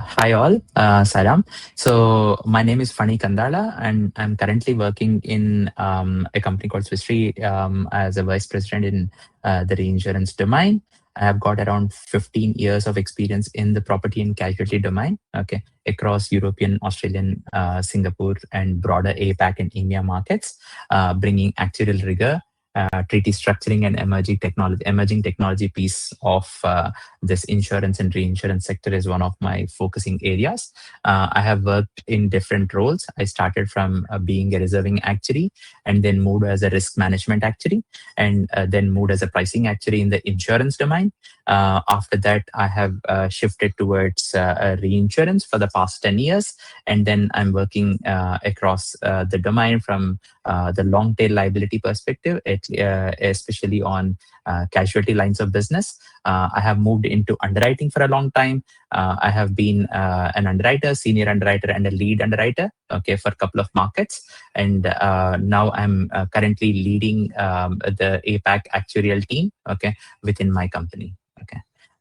Hi all, Saram. So my name is 𝗪𝗲𝗶 and I'm currently working in a company called 𝗪𝗲𝗃 as a vice president in the reinsurance domain. I have got around 15 years of experience in the property and casualty domain, across European, Australian, Singapore, and broader APAC and EMEA markets, bringing actuarial rigor, treaty structuring, and emerging technology piece of this insurance and reinsurance sector is one of my focusing areas. I have worked in different roles. I started from being a reserving actuary and then moved as a risk management actuary and then moved as a pricing actuary in the insurance domain. After that, I have shifted towards reinsurance for the past 10 years. And then I'm working across the domain from the long tail liability perspective, especially on casualty lines of business. I have moved into underwriting for a long time. I have been an underwriter, senior underwriter, and a lead underwriter, for a couple of markets. And now I'm currently leading the APAC actuarial team, within my company.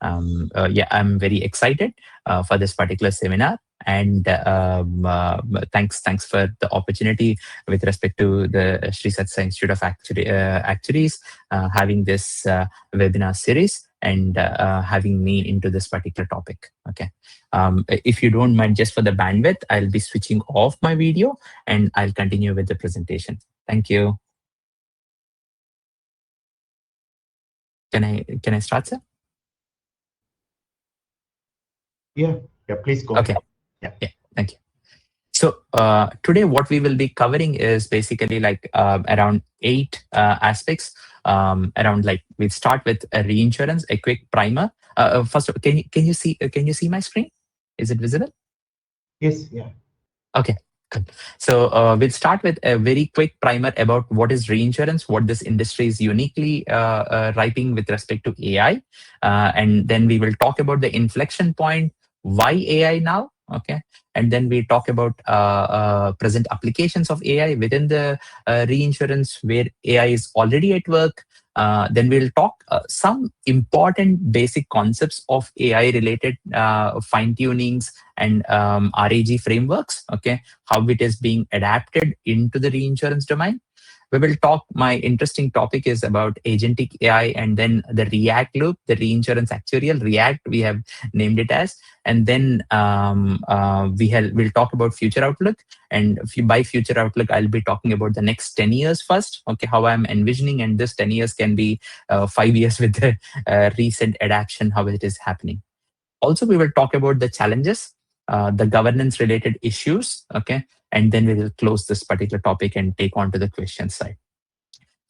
I'm very excited for this particular seminar. And thanks for the opportunity with respect to the 𝗪𝗪𝗃 Institute of Actuaries having this webinar series and having me into this particular topic. If you don't mind, just for the bandwidth, I'll be switching off my video and I'll continue with the presentation. Thank you. Can I start, sir? Yeah, please go ahead. Yeah, thank you. So today what we will be covering is basically like around 8 aspects. We'll start with a reinsurance, a quick primer. First, can you see my screen? Is it visible? Yes, yeah. Okay, good. So we'll start with a very quick primer about what is reinsurance, what this industry is uniquely ripening with respect to AI. And then we will talk about the inflection point, why AI now, and then we talk about present applications of AI within the reinsurance where AI is already at work. Then we'll talk some important basic concepts of AI related fine-tunings and RAG frameworks, how it is being adapted into the reinsurance domain. We will talk, my interesting topic is about agentic AI and then the REACT loop, the reinsurance actuarial REACT, we have named it as. And then we'll talk about future outlook. And by future outlook, I'll be talking about the next 10 years first, how I'm envisioning. And this 10 years can be 5 years with the recent adaptation, how it is happening. Also, we will talk about the challenges, the governance related issues, and then we will close this particular topic and take on to the question side.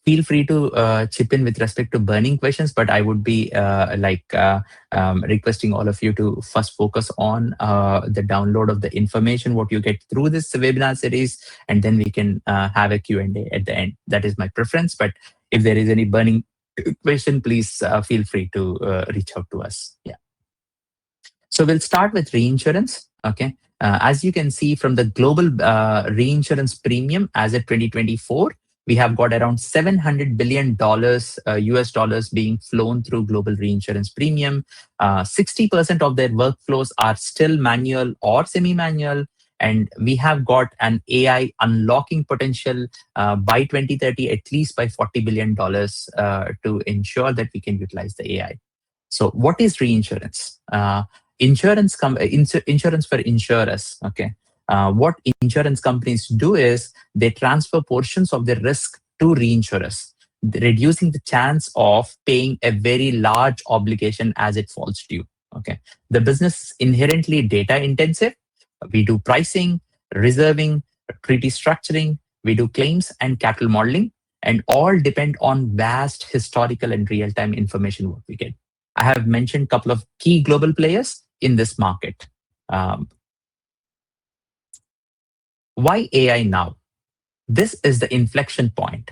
Feel free to chip in with respect to burning questions, but I would be requesting all of you to first focus on the download of the information, what you get through this webinar series, and then we can have a Q&A at the end. That is my preference, but if there is any burning question, please feel free to reach out to us. So we'll start with reinsurance. As you can see from the global reinsurance premium as of 2024, we have got around $700 billion US dollars being flown through global reinsurance premium. 60% of their workflows are still manual or semi-manual. And we have got an AI unlocking potential by 2030, at least by $40 billion to ensure that we can utilize the AI. So what is reinsurance? Insurance for insurers. What insurance companies do is they transfer portions of their risk to reinsurers, reducing the chance of paying a very large obligation as it falls due. The business is inherently data intensive. We do pricing, reserving, treaty structuring, we do claims and capital modeling, and all depend on vast historical and real-time information what we get. I have mentioned a couple of key global players in this market. Why AI now? This is the inflection point.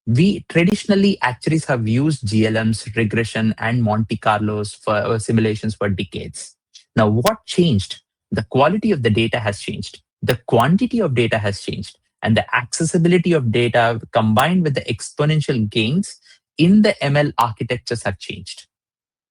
We traditionally actuaries have used GLMs, regression, and Monte Carlos for simulations for decades. Now, what changed? The quality of the data has changed. The quantity of data has changed. And the accessibility of data combined with the exponential gains in the ML architectures have changed.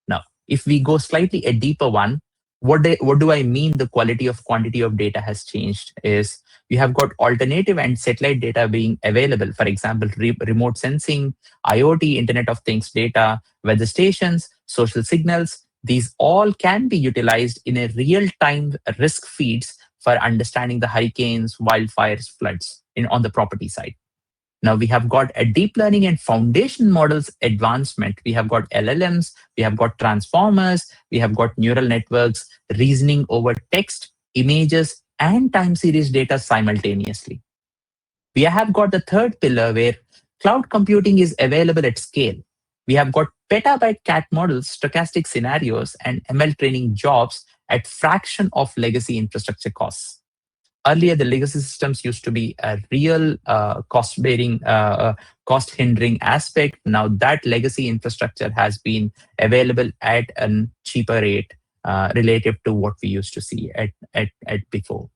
Now, if we go slightly a deeper one, what do I mean the quality of quantity of data has changed is we have got alternative and satellite data being available. For example, remote sensing, IoT, Internet of Things data, weather stations, social signals. These all can be utilized in a real-time risk feeds for understanding the hurricanes, wildfires, floods on the property side. Now we have got a deep learning and foundation models advancement. We have got LLMs, we have got transformers, we have got neural networks reasoning over text, images, and time series data simultaneously. We have got the third pillar where cloud computing is available at scale. We have got petabyte cat models, stochastic scenarios, and ML training jobs at fraction of legacy infrastructure costs. Earlier, the legacy systems used to be a real cost-bearing, cost-hindering aspect. Now that legacy infrastructure has been available at a cheaper rate relative to what we used to see at before.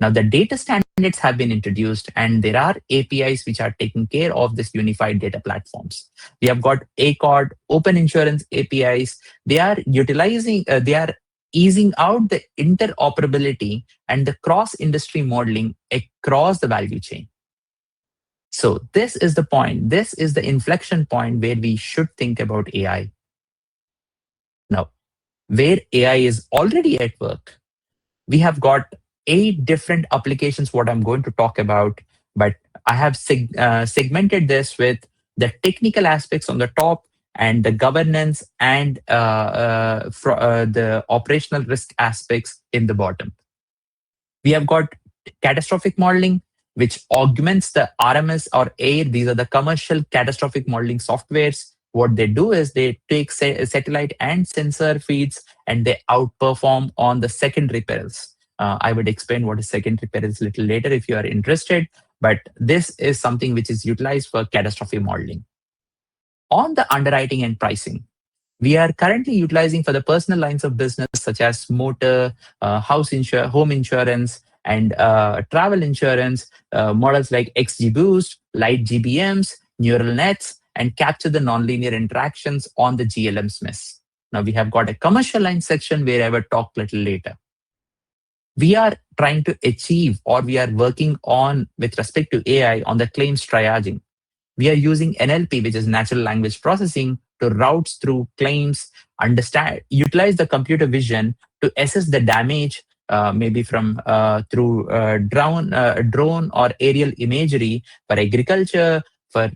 Now the data standards have been introduced and there are APIs which are taking care of this unified data platforms. We have got ACORD, Open Insurance APIs. They are utilizing, they are easing out the interoperability and the cross-industry modeling across the value chain. So this is the point. This is the inflection point where we should think about AI. Now, where AI is already at work, we have got 8 different applications what I'm going to talk about, but I have segmented this with the technical aspects on the top and the governance and the operational risk aspects in the bottom. We have got catastrophic modeling, which augments the RMS or AIR. These are the commercial catastrophic modeling softwares. What they do is they take satellite and sensor feeds and they outperform on the secondary perils. I would explain what is secondary perils a little later if you are interested, but this is something which is utilized for catastrophe modeling. On the underwriting and pricing, we are currently utilizing for the personal lines of business such as motor, home insurance, and travel insurance, models like XGBoost, Light GBMs, neural nets, and capture the nonlinear interactions on the GLM Smiths. Now we have got a commercial line section where I will talk a little later. We are trying to achieve, or we are working on with respect to AI on the claims triaging. We are using NLP, which is natural language processing, to route through claims, utilize the computer vision to assess the damage, maybe from through drone or aerial imagery for agriculture, for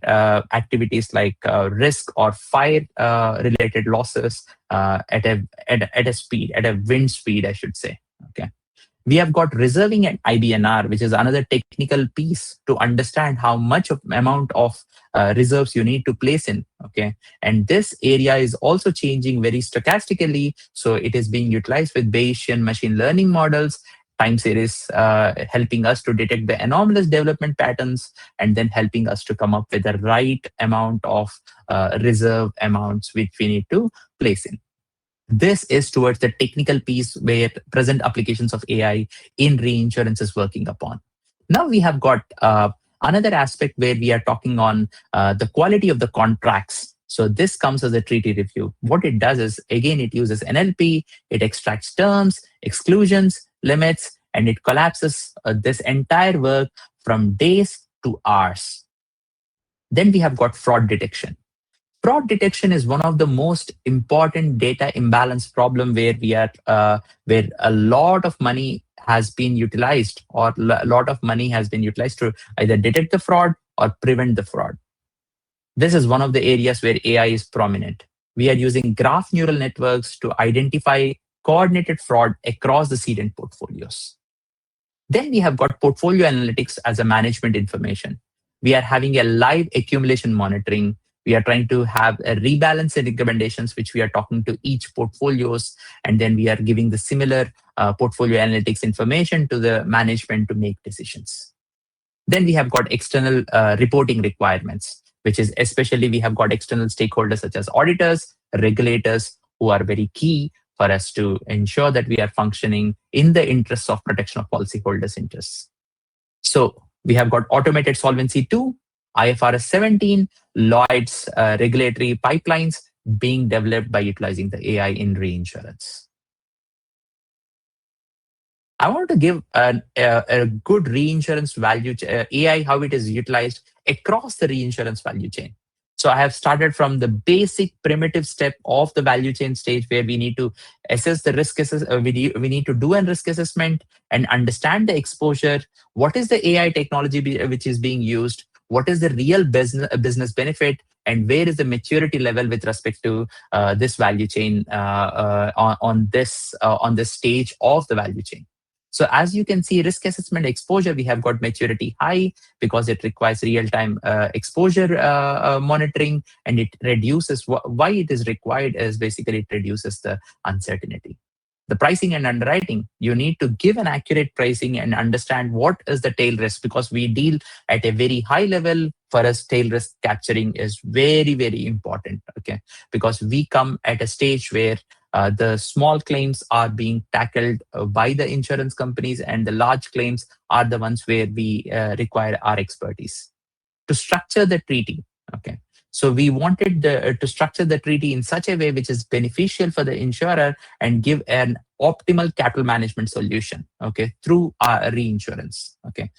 activities like risk or fire related losses at a wind speed, I should say. Okay. We have got reserving and IBNR, which is another technical piece to understand how much amount of reserves you need to place in. Okay, and this area is also changing very stochastically. So it is being utilized with Bayesian machine learning models, time series helping us to detect the anomalous development patterns and then helping us to come up with the right amount of reserve amounts which we need to place in. This is towards the technical piece where present applications of AI in reinsurance is working upon. Now we have got another aspect where we are talking on the quality of the contracts. So this comes as a treaty review. What it does is, again, it uses NLP, it extracts terms, exclusions, limits, and it collapses this entire work from days to hours. Then we have got fraud detection. Fraud detection is one of the most important data imbalance problem where we are, where a lot of money has been utilized, or a lot of money has been utilized to either detect the fraud or prevent the fraud. This is one of the areas where AI is prominent. We are using graph neural networks to identify coordinated fraud across the cedent portfolios. Then we have got portfolio analytics as a management information. We are having a live accumulation monitoring. We are trying to have a rebalancing recommendations, which we are talking to each portfolios, and then we are giving the similar portfolio analytics information to the management to make decisions. Then we have got external reporting requirements, which is especially we have got external stakeholders such as auditors, regulators, who are very key for us to ensure that we are functioning in the interests of protection of policyholders' interests. So we have got automated Solvency II, IFRS 17, Lloyd's regulatory pipelines being developed by utilizing the AI in reinsurance. I want to give a good reinsurance value, AI, how it is utilized across the reinsurance value chain. So I have started from the basic primitive step of the value chain stage where we need to assess the risk, we need to do a risk assessment and understand the exposure. What is the AI technology which is being used? What is the real business benefit? And where is the maturity level with respect to this value chain on this stage of the value chain? So as you can see, risk assessment exposure, we have got maturity high because it requires real-time exposure monitoring, and it reduces why it is required is basically it reduces the uncertainty. The pricing and underwriting, you need to give an accurate pricing and understand what is the tail risk, because we deal at a very high level. For us, tail risk capturing is very, very important, okay? Because we come at a stage where the small claims are being tackled by the insurance companies, and the large claims are the ones where we require our expertise. To structure the treaty, okay? So we wanted to structure the treaty in such a way which is beneficial for the insurer and give an optimal capital management solution, okay, through our reinsurance, okay?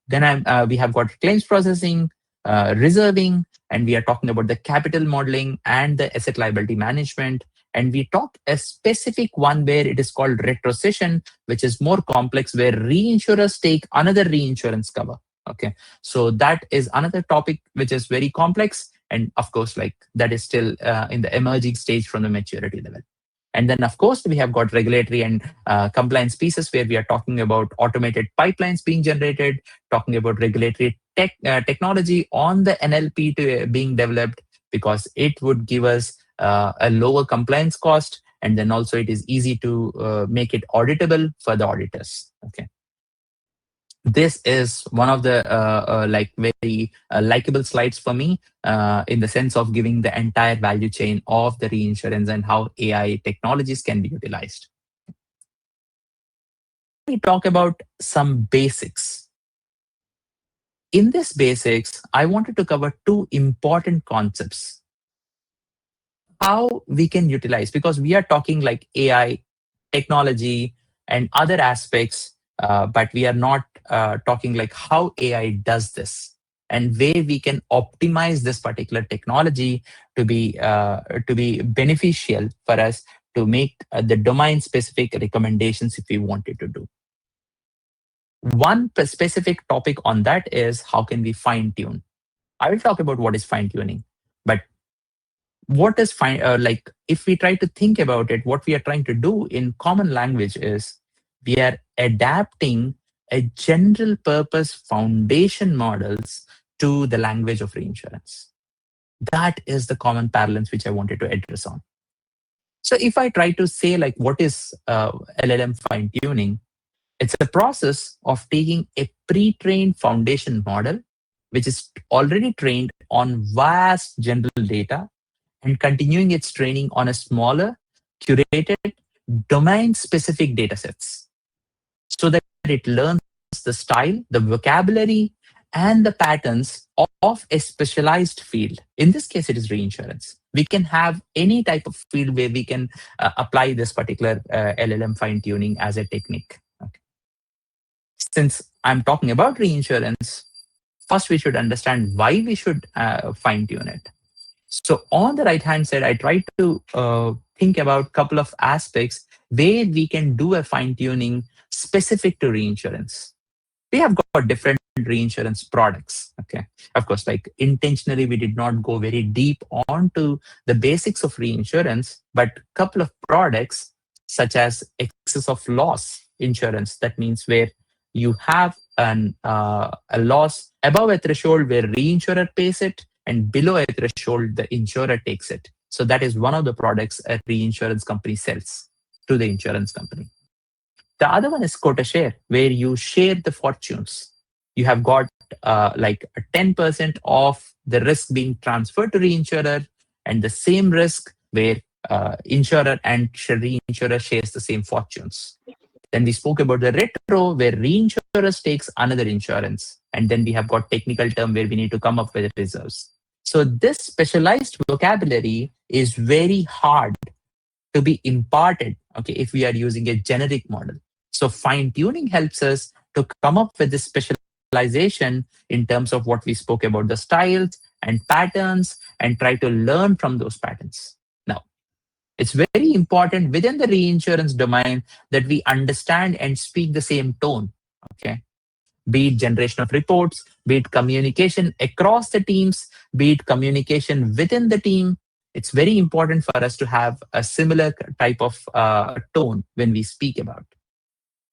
Then we have got claims processing, reserving, and we are talking about the capital modeling and the asset liability management. And we talked a specific one where it is called retrocession, which is more complex, where reinsurers take another reinsurance cover. Okay, so that is another topic which is very complex. And of course, like that is still in the emerging stage from the maturity level. And then, of course, we have got regulatory and compliance pieces where we are talking about automated pipelines being generated, talking about regulatory technology on the NLP being developed, because it would give us a lower compliance cost. And then also it is easy to make it auditable for the auditors. Okay. This is one of the like very likable slides for me in the sense of giving the entire value chain of the reinsurance and how AI technologies can be utilized. We talk about some basics. In this basics, I wanted to cover two important concepts. How we can utilize, because we are talking like AI technology and other aspects, but we are not talking like how AI does this and where we can optimize this particular technology to be beneficial for us to make the domain specific recommendations if we wanted to do. One specific topic on that is how can we fine tune. I will talk about what is fine tuning, but what is like if we try to think about it, what we are trying to do in common language is we are adapting a general purpose foundation models to the language of reinsurance. That is the common parlance which I wanted to address on. So if I try to say like what is LLM fine tuning, it's a process of taking a pre-trained foundation model which is already trained on vast general data and continuing its training on a smaller, curated, domain-specific datasets so that it learns the style, the vocabulary, and the patterns of a specialized field. In this case, it is reinsurance. We can have any type of field where we can apply this particular LLM fine-tuning as a technique. Okay. Since I'm talking about reinsurance, first we should understand why we should fine-tune it. So on the right-hand side, I try to think about a couple of aspects where we can do a fine-tuning specific to reinsurance. We have got different reinsurance products. Okay, of course, like intentionally, we did not go very deep onto the basics of reinsurance, but a couple of products such as excess of loss insurance. That means where you have a loss above a threshold where reinsurer pays it, and below a threshold, the insurer takes it. So that is one of the products a reinsurance company sells to the insurance company. The other one is quota share, where you share the fortunes. You have got like 10% of the risk being transferred to reinsurer, and the same risk where insurer and reinsurer shares the same fortunes. Then we spoke about the retro, where reinsurers takes another insurance. And then we have got technical term where we need to come up with reserves. So this specialized vocabulary is very hard to be imparted, okay, if we are using a generic model. So fine-tuning helps us to come up with this specialization in terms of what we spoke about, the styles and patterns, and try to learn from those patterns. Now, it's very important within the reinsurance domain that we understand and speak the same tone, okay? Be it generation of reports, be it communication across the teams, be it communication within the team. It's very important for us to have a similar type of tone when we speak about.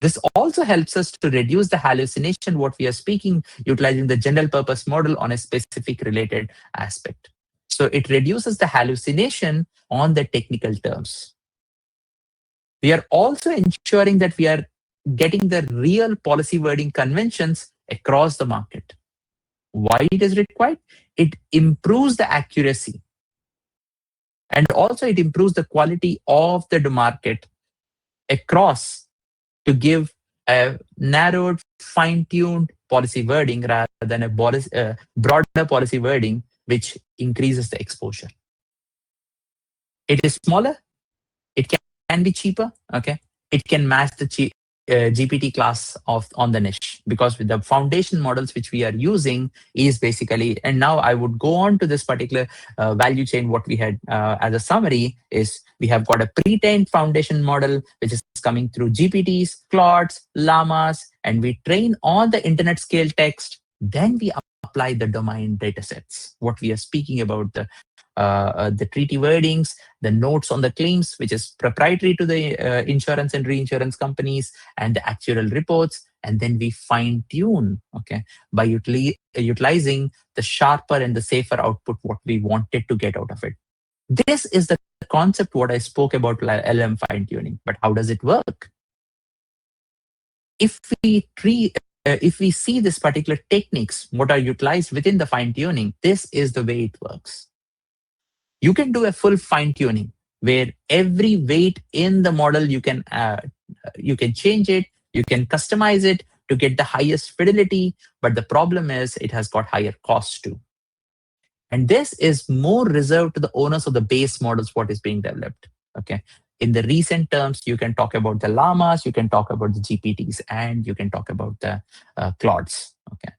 This also helps us to reduce the hallucination what we are speaking, utilizing the general purpose model on a specific related aspect. So it reduces the hallucination on the technical terms. We are also ensuring that we are getting the real policy wording conventions across the market. Why it is required? It improves the accuracy. And also it improves the quality of the market across to give a narrowed, fine-tuned policy wording rather than a broader policy wording, which increases the exposure. It is smaller. It can be cheaper. Okay, it can match the GPT class on the niche, because with the foundation models which we are using is basically, and now I would go on to this particular value chain. What we had as a summary is we have got a pre-trained foundation model which is coming through GPTs, Claudes, Llamas, and we train on the internet scale text. Then we apply the domain data sets. What we are speaking about, the treaty wordings, the notes on the claims, which is proprietary to the insurance and reinsurance companies, and the actuarial reports. And then we fine tune, okay, by utilizing the sharper and the safer output, what we wanted to get out of it. This is the concept what I spoke about LM fine tuning. But how does it work? If we see this particular techniques, what are utilized within the fine tuning, this is the way it works. You can do a full fine tuning where every weight in the model you can change it, you can customize it to get the highest fidelity. But the problem is it has got higher costs too. And this is more reserved to the owners of the base models what is being developed. Okay. In the recent terms, you can talk about the Llamas, you can talk about the GPTs, and you can talk about the Claudes. Okay.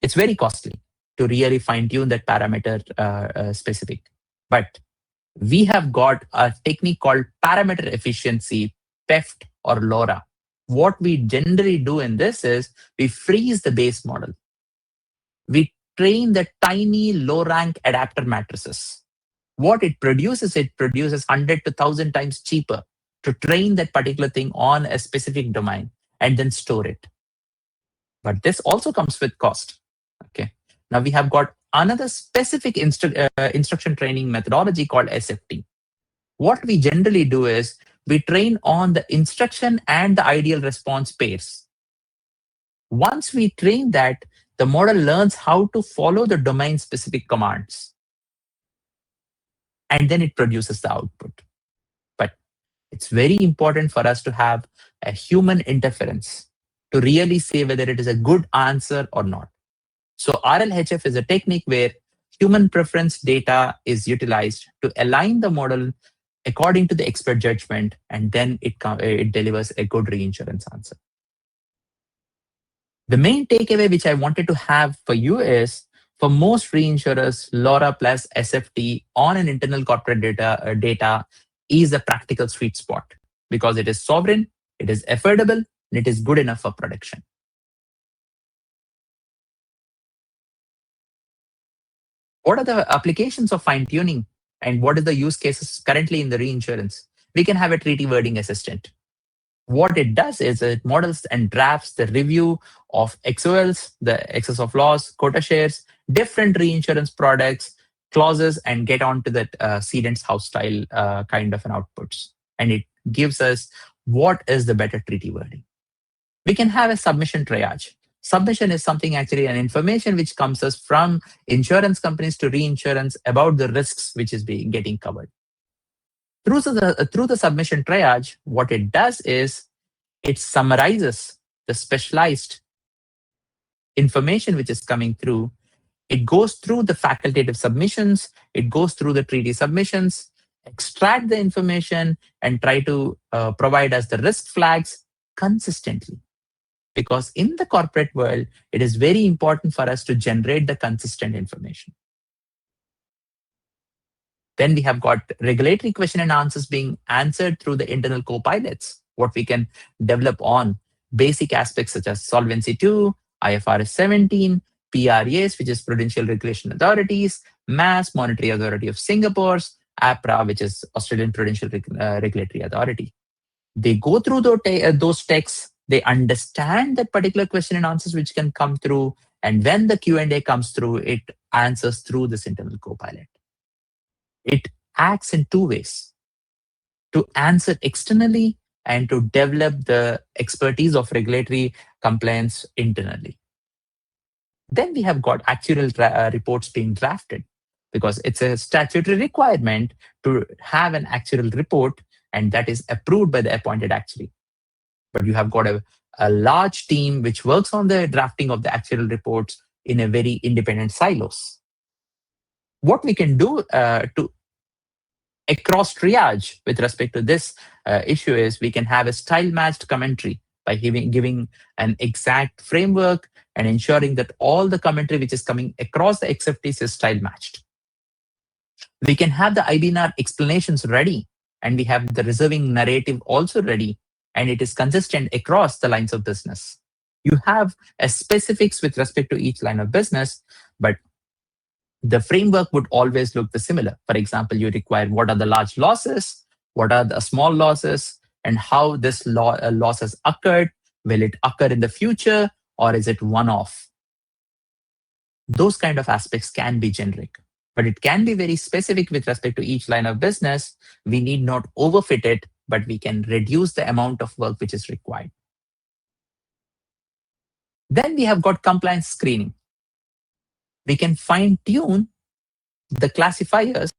It's very costly to really fine tune that parameter specific. But we have got a technique called parameter efficiency, PEFT or LoRa. What we generally do in this is we freeze the base model. We train the tiny low rank adapter matrices. What it produces 100 to 1,000 times cheaper to train that particular thing on a specific domain and then store it. But this also comes with cost. Okay. Now we have got another specific instruction training methodology called SFT. What we generally do is we train on the instruction and the ideal response pairs. Once we train that, the model learns how to follow the domain specific commands. And then it produces the output. But it's very important for us to have a human interference to really say whether it is a good answer or not. So RLHF is a technique where human preference data is utilized to align the model according to the expert judgment, and then it delivers a good reinsurance answer. The main takeaway which I wanted to have for you is, for most reinsurers, LoRa plus SFT on an internal corporate data is a practical sweet spot because it is sovereign, it is affordable, and it is good enough for production. What are the applications of fine-tuning and what are the use cases currently in the reinsurance? We can have a treaty wording assistant. What it does is it models and drafts the review of XOLs, the excess of loss, quota shares, different reinsurance products, clauses, and get onto that cedent's house style kind of an outputs. And it gives us what is the better treaty wording. We can have a submission triage. Submission is something actually an information which comes us from insurance companies to reinsurance about the risks which is getting covered. Through the submission triage, what it does is it summarizes the specialized information which is coming through. It goes through the facultative submissions, it goes through the treaty submissions, extract the information and try to provide us the risk flags, consistently. Because in the corporate world, it is very important for us to generate the consistent information. Then we have got regulatory question and answers being answered through the internal co-pilots, what we can develop on basic aspects such as Solvency II, IFRS 17, PRAs, which is Prudential Regulation Authorities, MAS, Monetary Authority of Singapore, APRA, which is Australian Prudential Regulatory Authority. They go through those texts, they understand that particular question and answers which can come through, and when the Q&A comes through, it answers through this internal co-pilot. It acts in two ways: to answer externally and to develop the expertise of regulatory compliance internally. Then we have got actuarial reports being drafted, because it's a statutory requirement to have an actuarial report, and that is approved by the appointed actuary. But you have got a large team which works on the drafting of the actuarial reports in a very independent silos. What we can do to across triage with respect to this issue is we can have a style-matched commentary by giving an exact framework and ensuring that all the commentary which is coming across the acceptees is style-matched. We can have the IBNR explanations ready, and we have the reserving narrative also ready, and it is consistent across the lines of business. You have a specifics with respect to each line of business, but the framework would always look the similar. For example, you require what are the large losses, what are the small losses, and how this loss has occurred. Will it occur in the future, or is it one-off? Those kind of aspects can be generic, but it can be very specific with respect to each line of business. We need not overfit it, but we can reduce the amount of work which is required. Then we have got compliance screening. We can fine-tune the classifiers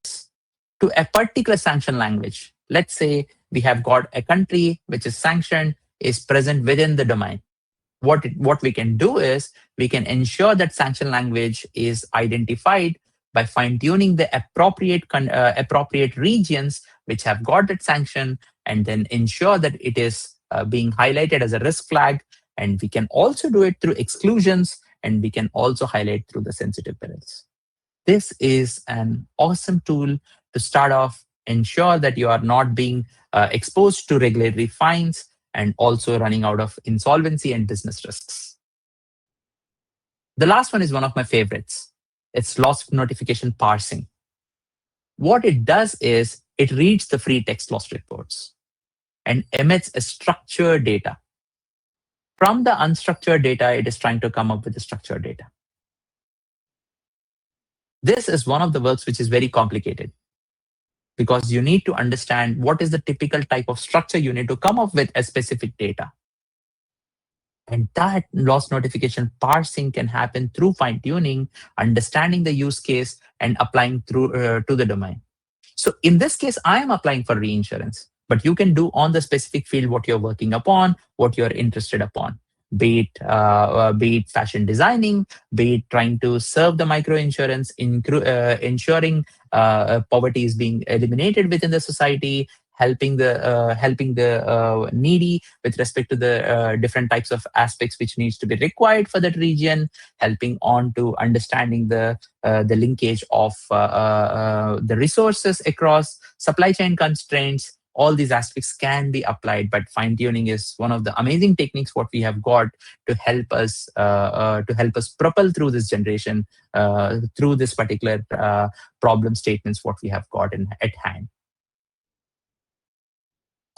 to a particular sanction language. Let's say we have got a country which is sanctioned, is present within the domain. What we can do is we can ensure that sanction language is identified by fine-tuning the appropriate regions which have got that sanction, and then ensure that it is being highlighted as a risk flag. And we can also do it through exclusions, and we can also highlight through the sensitive perils. This is an awesome tool to start off, ensure that you are not being exposed to regulatory fines and also running out of insolvency and business risks. The last one is one of my favorites. It's loss notification parsing. What it does is it reads the free text loss reports and emits a structured data. From the unstructured data, it is trying to come up with the structured data. This is one of the works which is very complicated, because you need to understand what is the typical type of structure you need to come up with a specific data. And that loss notification parsing can happen through fine-tuning, understanding the use case, and applying through to the domain. So in this case, I am applying for reinsurance, but you can do on the specific field what you're working upon, what you're interested upon. Be it fashion designing, be it trying to serve the microinsurance, ensuring poverty is being eliminated within the society, helping the needy with respect to the different types of aspects which needs to be required for that region, helping on to understanding the linkage of the resources across supply chain constraints. All these aspects can be applied, but fine-tuning is one of the amazing techniques what we have got to help us propel through this generation, through this particular problem statements what we have got at hand.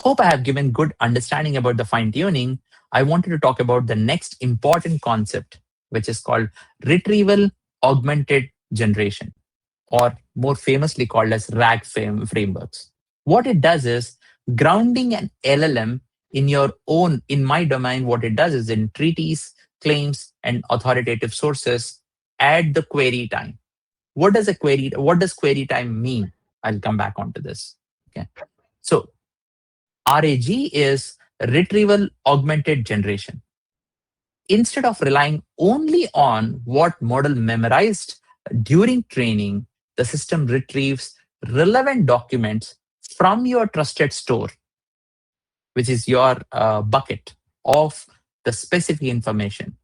Hope I have given good understanding about the fine-tuning. I wanted to talk about the next important concept, which is called retrieval augmented generation, or more famously called as RAG frameworks. What it does is grounding an LLM in my domain. What it does is in treaties, claims, and authoritative sources, add the query time. What does query time mean? I'll come back onto this. Okay. So RAG is retrieval augmented generation. Instead of relying only on what model memorized during training, the system retrieves relevant documents from your trusted store, which is your bucket. of the specific information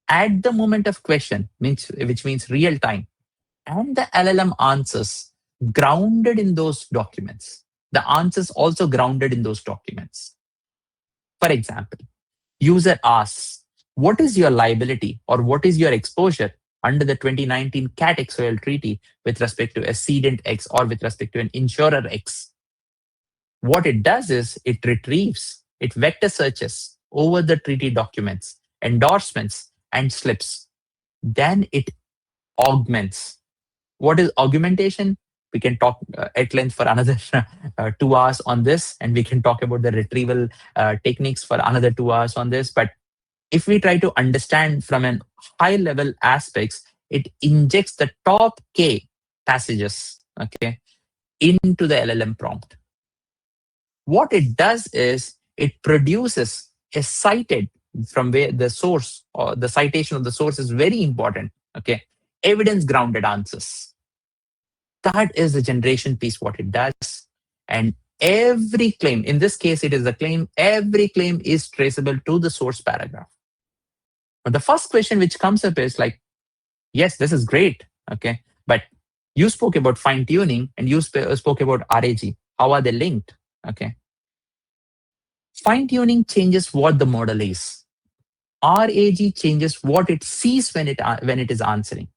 at the moment of question, which means real time, and the LLM answers grounded in those documents. The answers also grounded in those documents. For example, user asks, what is your liability or what is your exposure under the 2019 CAT XOL treaty with respect to a cedent X or with respect to an insurer X? What it does is it retrieves, it vector searches over the treaty documents, endorsements, and slips. Then it augments. What is augmentation? We can talk at length for another 2 hours on this, and we can talk about the retrieval techniques for another 2 hours on this. But if we try to understand from an high level aspects, it injects the top K passages, okay, into the LLM prompt. What it does is it produces a cited from where the source or the citation of the source is very important, okay, evidence grounded answers. That is the generation piece, what it does. And every claim, in this case, it is a claim, every claim is traceable to the source paragraph. But the first question which comes up is like, yes, this is great, okay, but you spoke about fine tuning and you spoke about RAG. How are they linked? Okay. Fine tuning changes what the model is. RAG changes what it sees when it is answering.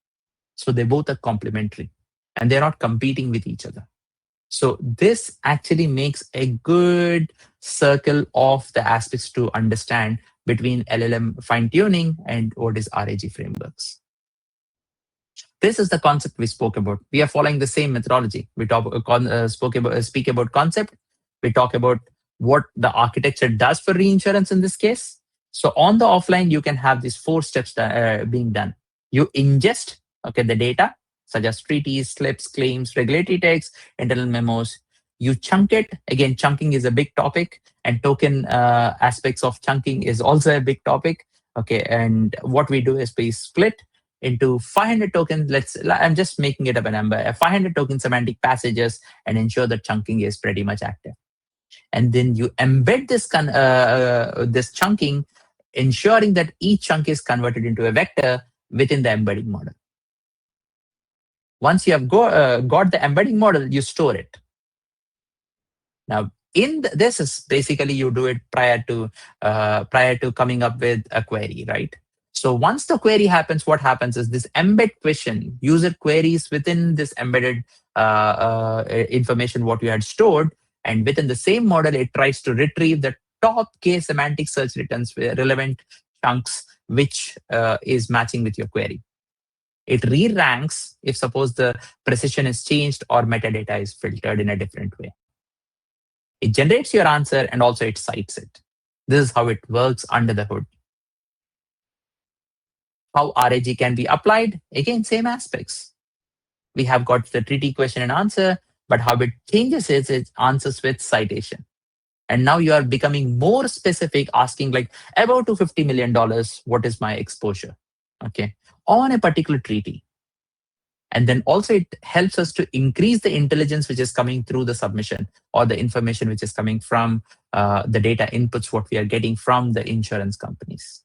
So they both are complementary and they're not competing with each other. So this actually makes a good circle of the aspects to understand between LLM fine tuning and what is RAG frameworks. This is the concept we spoke about. We are following the same methodology. We speak about concept. We talk about what the architecture does for reinsurance in this case. So on the offline, you can have these 4 steps being done. You ingest, okay, the data, such as treaties, slips, claims, regulatory text, internal memos. You chunk it. Again, chunking is a big topic, and token aspects of chunking is also a big topic. Okay, and what we do is we split into 500 tokens. I'm just making it up a number, 500 token semantic passages, and ensure that chunking is pretty much active. And then you embed this chunking, ensuring that each chunk is converted into a vector within the embedding model. Once you have got the embedding model, you store it. Now, this is basically you do it prior to coming up with a query, right? So once the query happens, what happens is this embed question, user queries within this embedded information what you had stored, and within the same model, it tries to retrieve the top K semantic search returns with relevant chunks, which is matching with your query. It re-ranks if suppose the precision is changed or metadata is filtered in a different way. It generates your answer and also it cites it. This is how it works under the hood. How RAG can be applied? Again, same aspects. We have got the treaty question and answer, but how it changes is it answers with citation. And now you are becoming more specific, asking like, about $250 million, what is my exposure? Okay, on a particular treaty. And then also it helps us to increase the intelligence which is coming through the submission or the information which is coming from the data inputs, what we are getting from the insurance companies.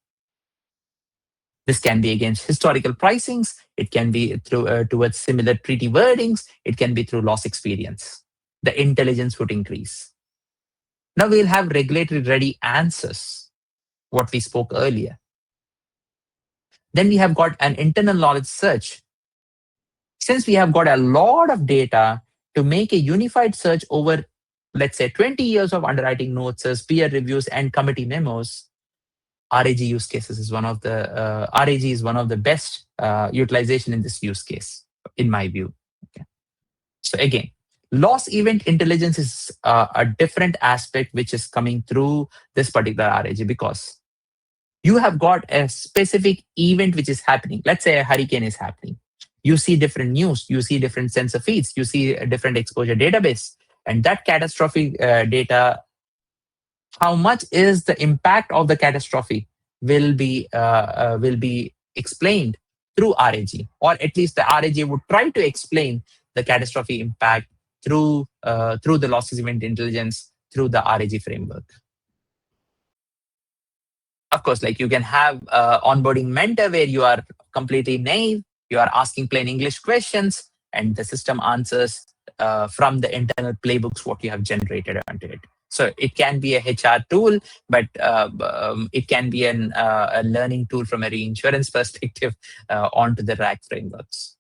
This can be against historical pricings. It can be through towards similar treaty wordings. It can be through loss experience. The intelligence would increase. Now we'll have regulatory ready answers, what we spoke earlier. Then we have got an internal knowledge search. Since we have got a lot of data to make a unified search over, let's say, 20 years of underwriting notes, peer reviews, and committee memos, RAG use cases is one of the RAG is one of the best utilization in this use case, in my view. Okay. So again, loss event intelligence is a different aspect which is coming through this particular RAG, because you have got a specific event which is happening. Let's say a hurricane is happening. You see different news, you see different sensor feeds, you see a different exposure database, and that catastrophe data, how much is the impact of the catastrophe will be explained through RAG, or at least the RAG would try to explain the catastrophe impact through the losses event intelligence through the RAG framework. Of course, like you can have onboarding mentor where you are completely naive, you are asking plain English questions, and the system answers from the internal playbooks what you have generated onto it. So it can be a HR tool, but it can be a learning tool from a reinsurance perspective onto the RAG frameworks.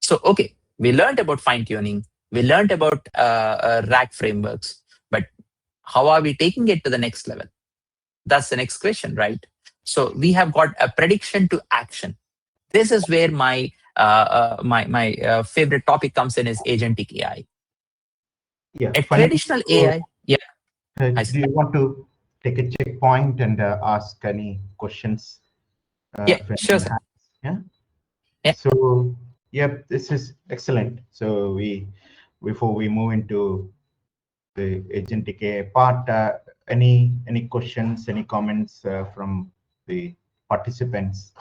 So, okay, we learned about fine-tuning, we learned about RAG frameworks, but how are we taking it to the next level? That's the next question, right? So we have got a prediction to action. This is where my favorite topic comes in is agentic AI. Yeah. A traditional AI. Yeah. Do you want to take a checkpoint and ask any questions? Yeah, sure, sir. Yeah. Yeah. So, yeah, this is excellent. So before we move into the agentic AI part, any questions, any comments from the participants?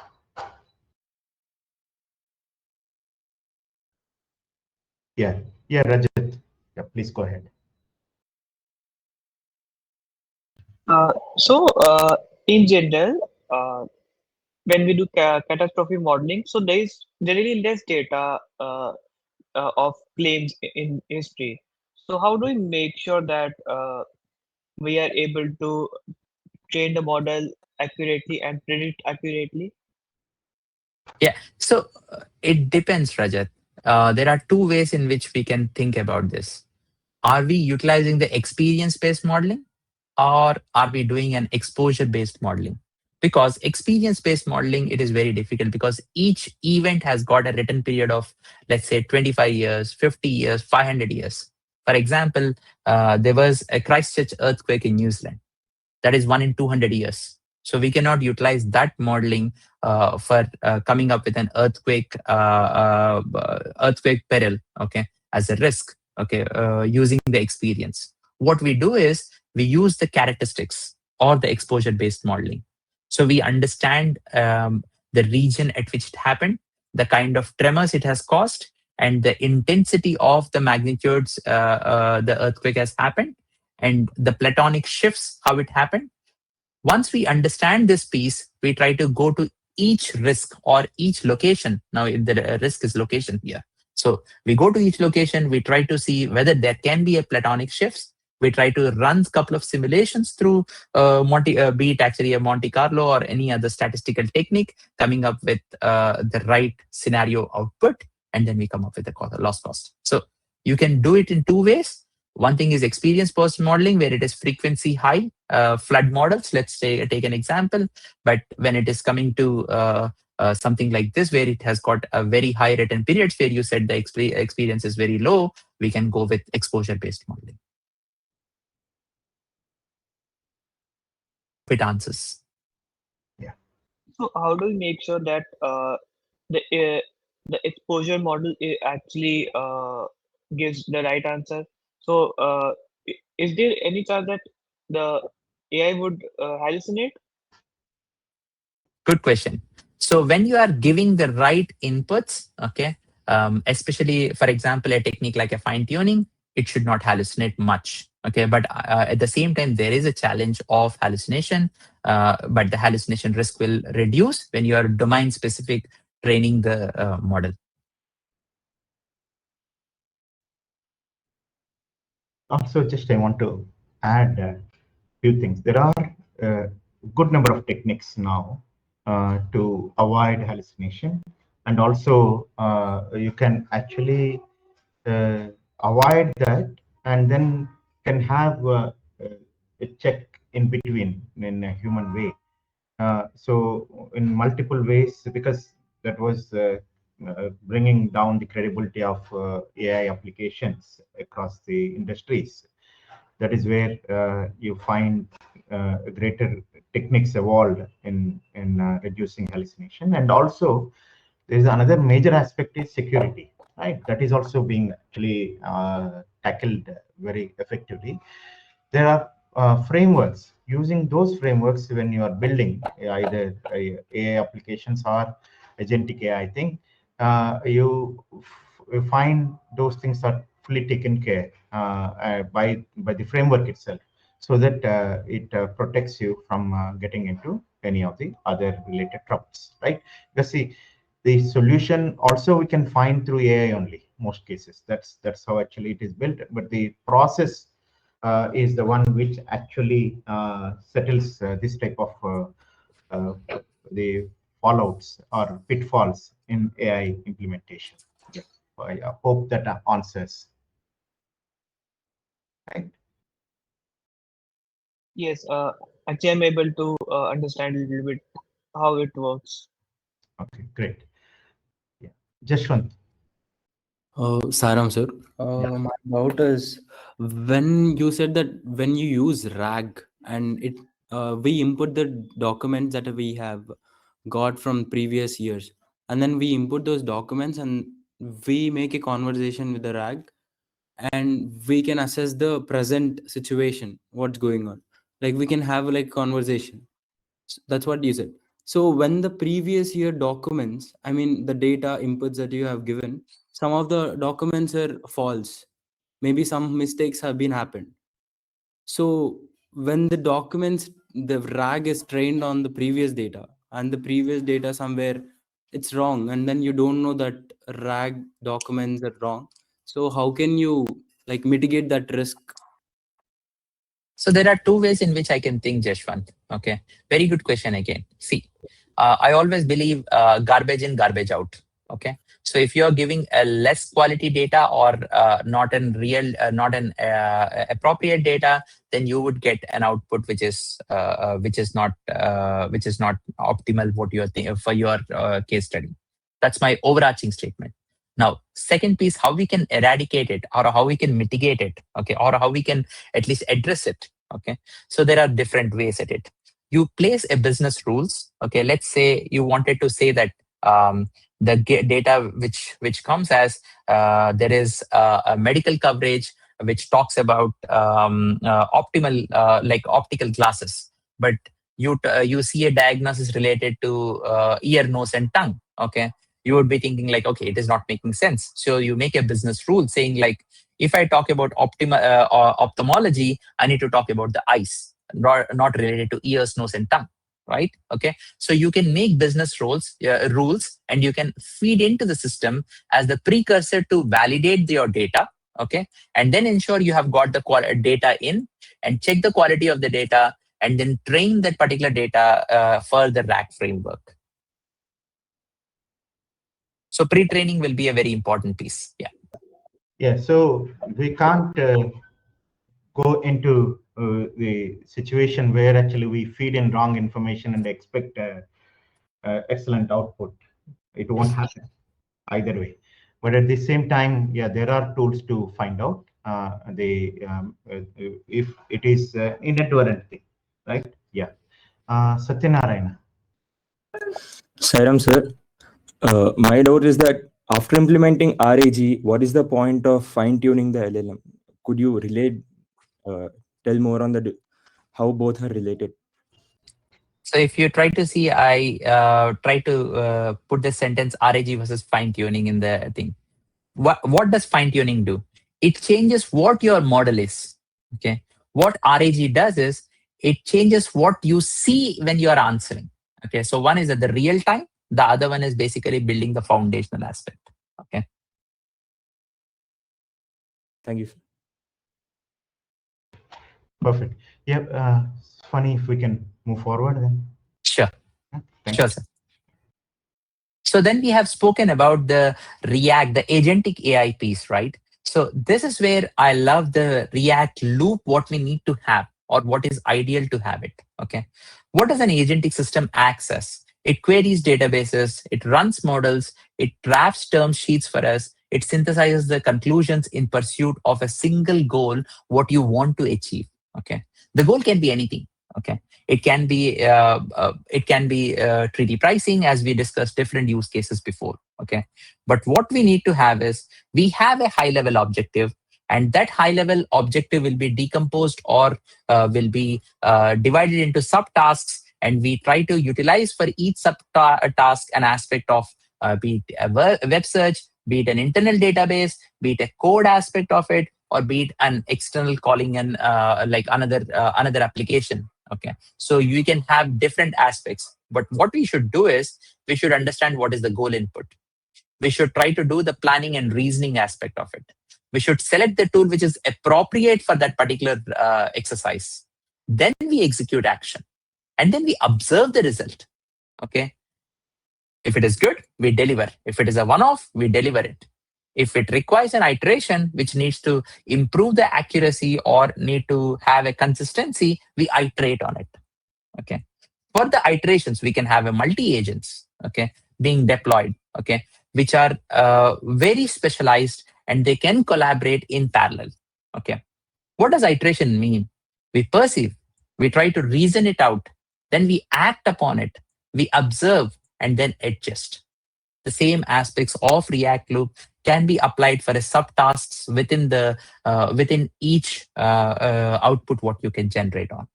Yeah, Rajat, yeah, please go ahead. In general, when we do catastrophe modeling, so there is generally less data of claims in history. So how do we make sure that we are able to train the model accurately and predict accurately? Yeah, so it depends, Rajat. There are two ways in which we can think about this. Are we utilizing the experience-based modeling, or are we doing an exposure-based modeling? Because experience-based modeling, it is very difficult because each event has got a written period of, let's say, 25 years, 50 years, 500 years. For example, there was a Christchurch earthquake in New Zealand. That is 1 in 200 years. So we cannot utilize that modeling for coming up with an earthquake peril, okay, as a risk, okay, using the experience. What we do is we use the characteristics or the exposure-based modeling. So we understand the region at which it happened, the kind of tremors it has caused, and the intensity of the magnitudes the earthquake has happened, and the platonic shifts, how it happened. Once we understand this piece, we try to go to each risk or each location. Now, the risk is location here. So we go to each location, we try to see whether there can be a platonic shifts. We try to run a couple of simulations through be it actually a Monte Carlo or any other statistical technique, coming up with the right scenario output, and then we come up with the loss cost. So you can do it in two ways. One thing is experience-based modeling, where it is frequency high flood models. Let's say take an example. But when it is coming to something like this, where it has got a very high written periods, where you said the experience is very low, we can go with exposure-based modeling. It answers. Yeah. So how do we make sure that the exposure model actually gives the right answer? So is there any chance that the AI would hallucinate? Good question. So when you are giving the right inputs, okay, especially for example, a technique like a fine tuning, it should not hallucinate much. Okay, but at the same time, there is a challenge of hallucination, but the hallucination risk will reduce when you are domain specific training the model. Also, just I want to add a few things. There are a good number of techniques now to avoid hallucination, and also you can actually avoid that, and then can have a check in between in a human way. So in multiple ways, because that was bringing down the credibility of AI applications across the industries. That is where you find greater techniques evolved in reducing hallucination. And also there is another major aspect is security, right? That is also being actually tackled very effectively. There are frameworks. Using those frameworks when you are building either AI applications or agentic AI, I think you find those things are fully taken care by the framework itself. so that it protects you from getting into any of the other related troubles, right? Because see, the solution also we can find through AI only, most cases. That's how actually it is built. But the process is the one which actually settles this type of the fallouts or pitfalls in AI implementation. Yeah. So I hope that answers. Right. Yes, actually, I'm able to understand a little bit how it works. Okay, great. Yeah, Jashwant. Saram sir, my doubt is when you said that when you use RAG and we input the documents that we have got from previous years, and then we input those documents and we make a conversation with the RAG, and we can assess the present situation, what's going on. Like we can have like conversation. That's what you said. So when the previous year documents, I mean the data inputs that you have given, some of the documents are false. Maybe some mistakes have been happened. So when the documents, the RAG is trained on the previous data, and the previous data somewhere it's wrong, and then you don't know that RAG documents are wrong. So how can you like mitigate that risk? So there are two ways in which I can think, Jashwant. Okay, very good question again. See, I always believe garbage in, garbage out. Okay, so if you're giving a less quality data or not an appropriate data, then you would get an output which is not optimal what you're for your case study. That's my overarching statement. Now, second piece, how we can eradicate it or how we can mitigate it, okay, or how we can at least address it, okay. So there are different ways at it. You place a business rules, okay. Let's say you wanted to say that the data which comes as there is a medical coverage which talks about optimal like optical glasses, but you see a diagnosis related to ear, nose, and tongue, okay. You would be thinking like, okay, it is not making sense. So you make a business rule saying like, if I talk about ophthalmology, I need to talk about the eyes, not related to ears, nose, and tongue, right? Okay. So you can make business rules, and you can feed into the system as the precursor to validate your data, okay? And then ensure you have got the data in and check the quality of the data and then train that particular data for the RAG framework. So pre-training will be a very important piece. Yeah. Yeah. So we can't go into the situation where actually we feed in wrong information and expect excellent output. It won't happen either way. But at the same time, yeah, there are tools to find out if it is inadvertent thing, right? Yeah. Satyanarayana. Sairam sir, my doubt is that after implementing RAG, what is the point of fine-tuning the LLM? Could you tell more on how both are related? So if you try to see, I try to put the sentence RAG versus fine tuning in the thing. What does fine tuning do? It changes what your model is. Okay. What RAG does is it changes what you see when you are answering. Okay. So one is at the real time. The other one is basically building the foundational aspect. Okay. Thank you, sir. Perfect. Yeah. Funny if we can move forward then. Sure. Thank Sure, you. sir. So then we have spoken about the React, the agentic AI piece, right? So this is where I love the React loop, what we need to have or what is ideal to have it, okay? What does an agentic system access? It queries databases, it runs models, it drafts term sheets for us, it synthesizes the conclusions in pursuit of a single goal, what you want to achieve, okay? The goal can be anything, okay? It can be treaty pricing, as we discussed different use cases before. Okay, but what we need to have is we have a high-level objective, and that high-level objective will be decomposed or will be divided into subtasks, and we try to utilize for each subtask an aspect of be it a web search, be it an internal database, be it a code aspect of it, or be it an external calling and like another application. Okay, so you can have different aspects, but what we should do is we should understand what is the goal input. We should try to do the planning and reasoning aspect of it. We should select the tool which is appropriate for that particular exercise. Then we execute action, and then we observe the result. Okay, if it is good, we deliver. If it is a one-off, we deliver it. If it requires an iteration which needs to improve the accuracy or need to have a consistency, we iterate on it. Okay. For the iterations, we can have a multi-agents, okay, being deployed, okay, which are very specialized and they can collaborate in parallel. Okay. What does iteration mean? We perceive, we try to reason it out, then we act upon it, we observe, and then adjust. The same aspects of React loop can be applied for a subtasks within the within each output what you can generate on.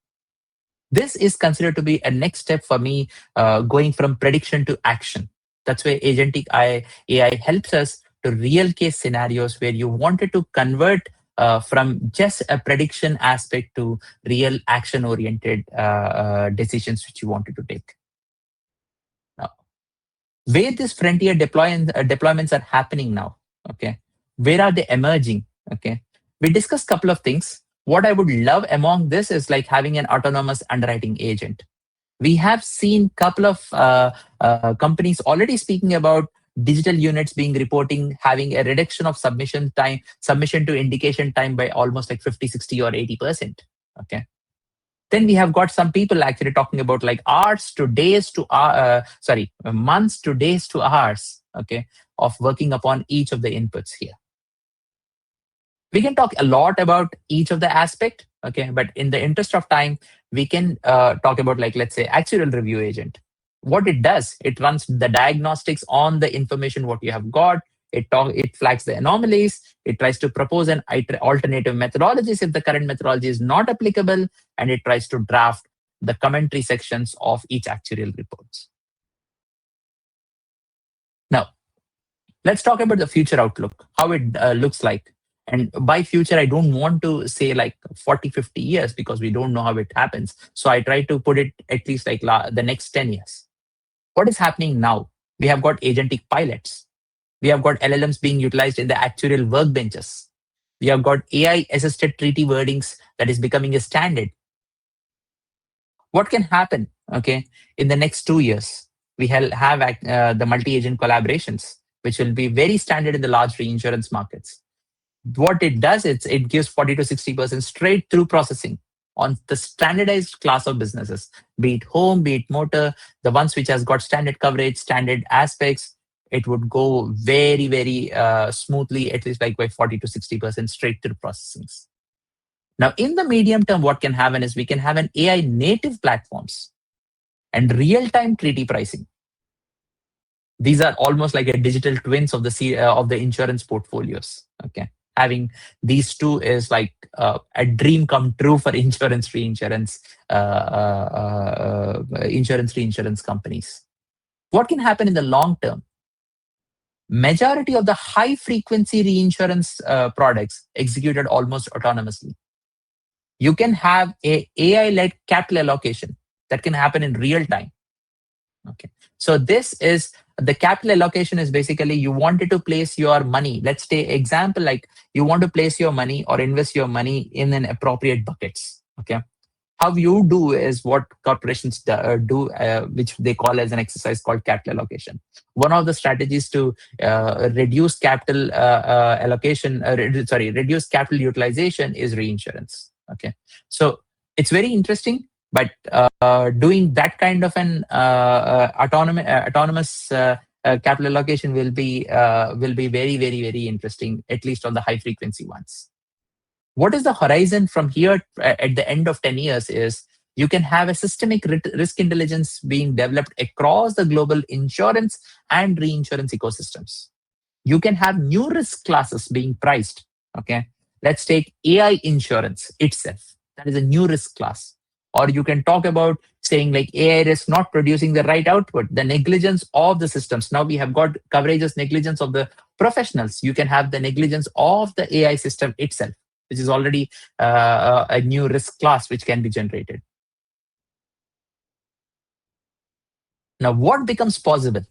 This is considered to be a next step for me, going from prediction to action. That's where agentic AI helps us to real case scenarios where you wanted to convert from just a prediction aspect to real action oriented decisions which you wanted to take. Where this frontier deployments are happening now, okay? Where are they emerging, okay? We discussed a couple of things. What I would love among this is like having an autonomous underwriting agent. We have seen a couple of companies already speaking about digital units being reporting, having a reduction of submission to indication time by almost like 50, 60 or 80%, okay? Then we have got some people actually talking about like months to days to hours, okay, of working upon each of the inputs here. We can talk a lot about each of the aspect, okay, but in the interest of time, we can talk about like, let's say, actuarial review agent. What it does, it runs the diagnostics on the information what you have got. It flags the anomalies. It tries to propose an alternative methodologies if the current methodology is not applicable, and it tries to draft the commentary sections of each actuarial reports. Now, let's talk about the future outlook, how it looks like. And by future, I don't want to say like 40, 50 years because we don't know how it happens. So I try to put it at least like the next 10 years. What is happening now? We have got agentic pilots. We have got LLMs being utilized in the actuarial workbenches. We have got AI-assisted treaty wordings that is becoming a standard. What can happen, okay, in the next 2 years? We have the multi-agent collaborations, which will be very standard in the large reinsurance markets. What it does, it gives 40 to 60% straight through processing on the standardized class of businesses, be it home, be it motor, the ones which has got standard coverage, standard aspects. It would go very, very smoothly, at least like by 40 to 60% straight through processings. Now, in the medium term, what can happen is we can have an AI native platforms and real-time treaty pricing. These are almost like a digital twins of the insurance portfolios. Okay, having these two is like a dream come true for insurance reinsurance companies. What can happen in the long term? Majority of the high frequency reinsurance products executed almost autonomously. You can have a AI-led capital allocation that can happen in real time. Okay, so this is the capital allocation is basically you wanted to place your money. Let's take example like you want to place your money or invest your money in an appropriate buckets. Okay, how you do is what corporations do, which they call as an exercise called capital allocation. One of the strategies to reduce capital reduce capital utilization is reinsurance. Okay, so it's very interesting, but doing that kind of an autonomous capital allocation will be very, very, very interesting, at least on the high frequency ones. What is the horizon from here at the end of 10 years is you can have a systemic risk intelligence being developed across the global insurance and reinsurance ecosystems. You can have new risk classes being priced. Okay, let's take AI insurance itself. That is a new risk class. Or you can talk about saying like AI risk not producing the right output, the negligence of the systems. Now we have got coverages negligence of the professionals. You can have the negligence of the AI system itself. which is already a new risk class which can be generated. Now, what becomes possible?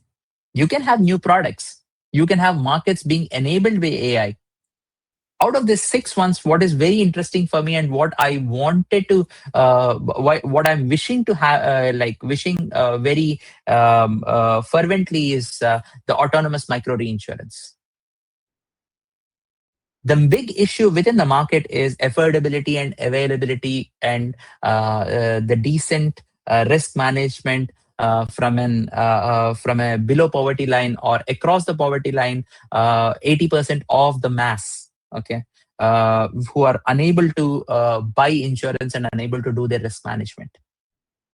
You can have new products. You can have markets being enabled by AI. Out of these 6 months, what is very interesting for me and what I wanted to, what I'm wishing to have, very fervently is the autonomous micro reinsurance. The big issue within the market is affordability and availability and the decent risk management from a below poverty line or across the poverty line, 80% of the mass, okay, who are unable to buy insurance and unable to do their risk management.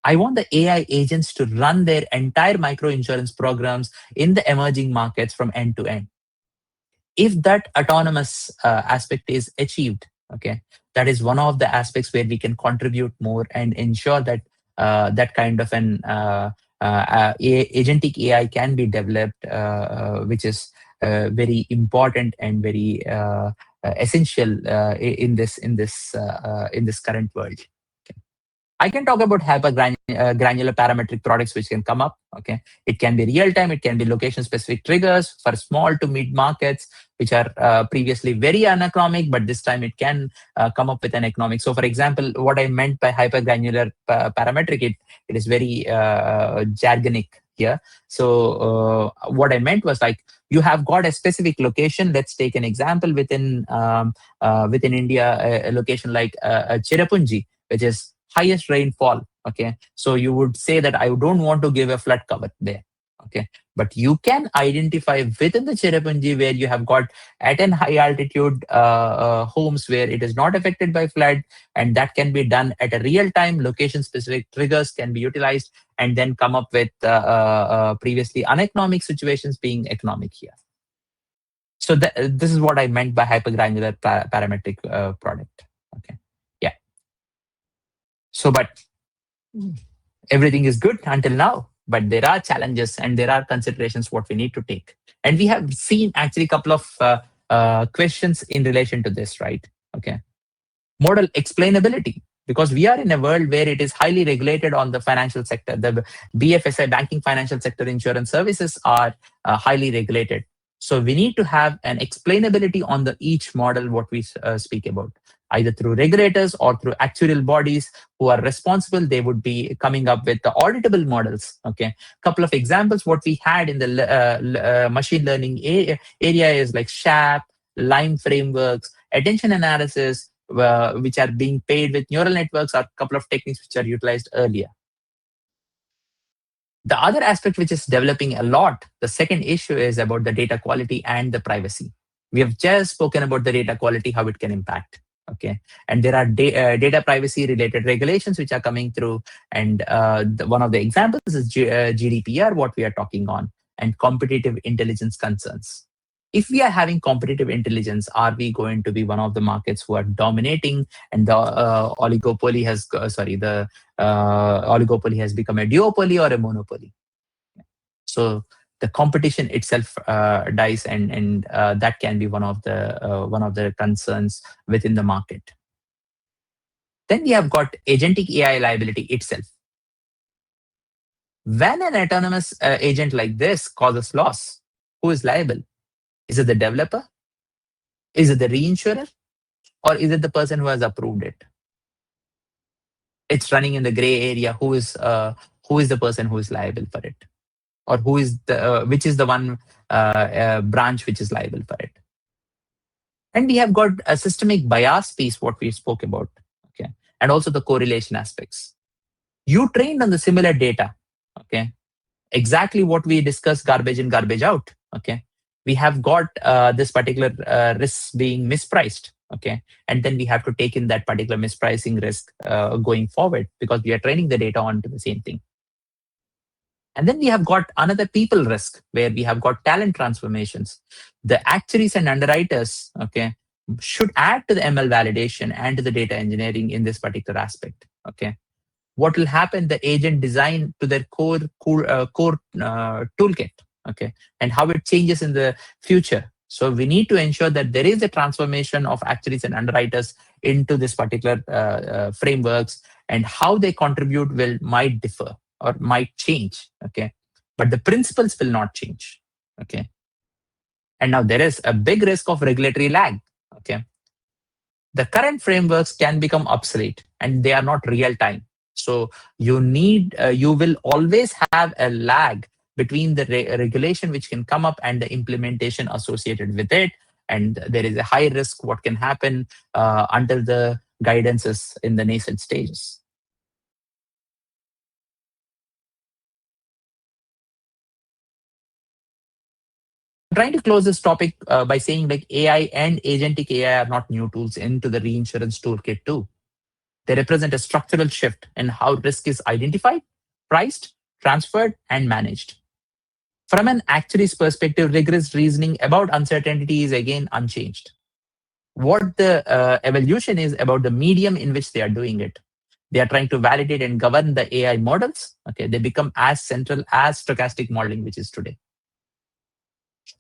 I want the AI agents to run their entire micro insurance programs in the emerging markets from end to end. If that autonomous aspect is achieved, okay, that is one of the aspects where we can contribute more and ensure that that kind of an agentic AI can be developed, which is very important and very essential in this current world. I can talk about hyper-granular parametric products which can come up. Okay, it can be real-time, it can be location-specific triggers for small to mid markets, which are previously very uneconomic, but this time it can come up with an economic. So, for example, what I meant by hyper-granular parametric, it is very jargonic here. So, what I meant was like you have got a specific location. Let's take an example within India, a location like Cherrapunji, which is highest rainfall. Okay, so you would say that I don't want to give a flood cover there. Okay, but you can identify within the Cherrapunji where you have got at an high altitude homes where it is not affected by flood, and that can be done at a real time. Location specific triggers can be utilized and then come up with previously uneconomic situations being economic here. So this is what I meant by hypergranular parametric product. Okay. So, but everything is good until now, but there are challenges and there are considerations what we need to take. And we have seen actually a couple of questions in relation to this, right? Okay. Model explainability, because we are in a world where it is highly regulated on the financial sector. The BFSI, banking, financial sector, insurance services are highly regulated. So we need to have an explainability on the each model what we speak about, either through regulators or through actuarial bodies who are responsible. They would be coming up with the auditable models. Okay, couple of examples what we had in the machine learning area is like SHAP, LIME frameworks, attention analysis, which are being paid with neural networks, are a couple of techniques which are utilized earlier. The other aspect which is developing a lot, the second issue is about the data quality and the privacy. We have just spoken about the data quality, how it can impact. Okay, and there are data privacy related regulations which are coming through, and one of the examples is GDPR, what we are talking on, and competitive intelligence concerns. If we are having competitive intelligence, are we going to be one of the markets who are dominating, and the oligopoly has become a duopoly or a monopoly? So the competition itself dies, and that can be one of the concerns within the market. Then we have got agentic AI liability itself. When an autonomous agent like this causes loss, who is liable? Is it the developer? Is it the reinsurer? Or is it the person who has approved it? It's running in the gray area. Who is the person who is liable for it? Or who is which is the one branch which is liable for it? And we have got a systemic bias piece, what we spoke about, okay, and also the correlation aspects. You trained on the similar data, okay, exactly what we discussed, garbage in, garbage out, okay. We have got this particular risk being mispriced, okay, and then we have to take in that particular mispricing risk going forward because we are training the data onto the same thing. And then we have got another people risk where we have got talent transformations. The actuaries and underwriters, okay, should add to the ML validation and to the data engineering in this particular aspect. Okay, what will happen? The agent design to their core toolkit. Okay, and how it changes in the future. So we need to ensure that there is a transformation of actuaries and underwriters into this particular frameworks, and how they contribute might differ or might change. Okay, but the principles will not change. Okay, and now there is a big risk of regulatory lag. Okay, the current frameworks can become obsolete and they are not real time. So you will always have a lag between the regulation which can come up and the implementation associated with it. And there is a high risk what can happen until the guidance is in the nascent stages. I'm trying to close this topic by saying like AI and agentic AI are not new tools into the reinsurance toolkit too. They represent a structural shift in how risk is identified, priced, transferred, and managed. From an actuary's perspective, rigorous reasoning about uncertainty is again unchanged. What the evolution is about the medium in which they are doing it. They are trying to validate and govern the AI models. Okay, they become as central as stochastic modeling, which is today.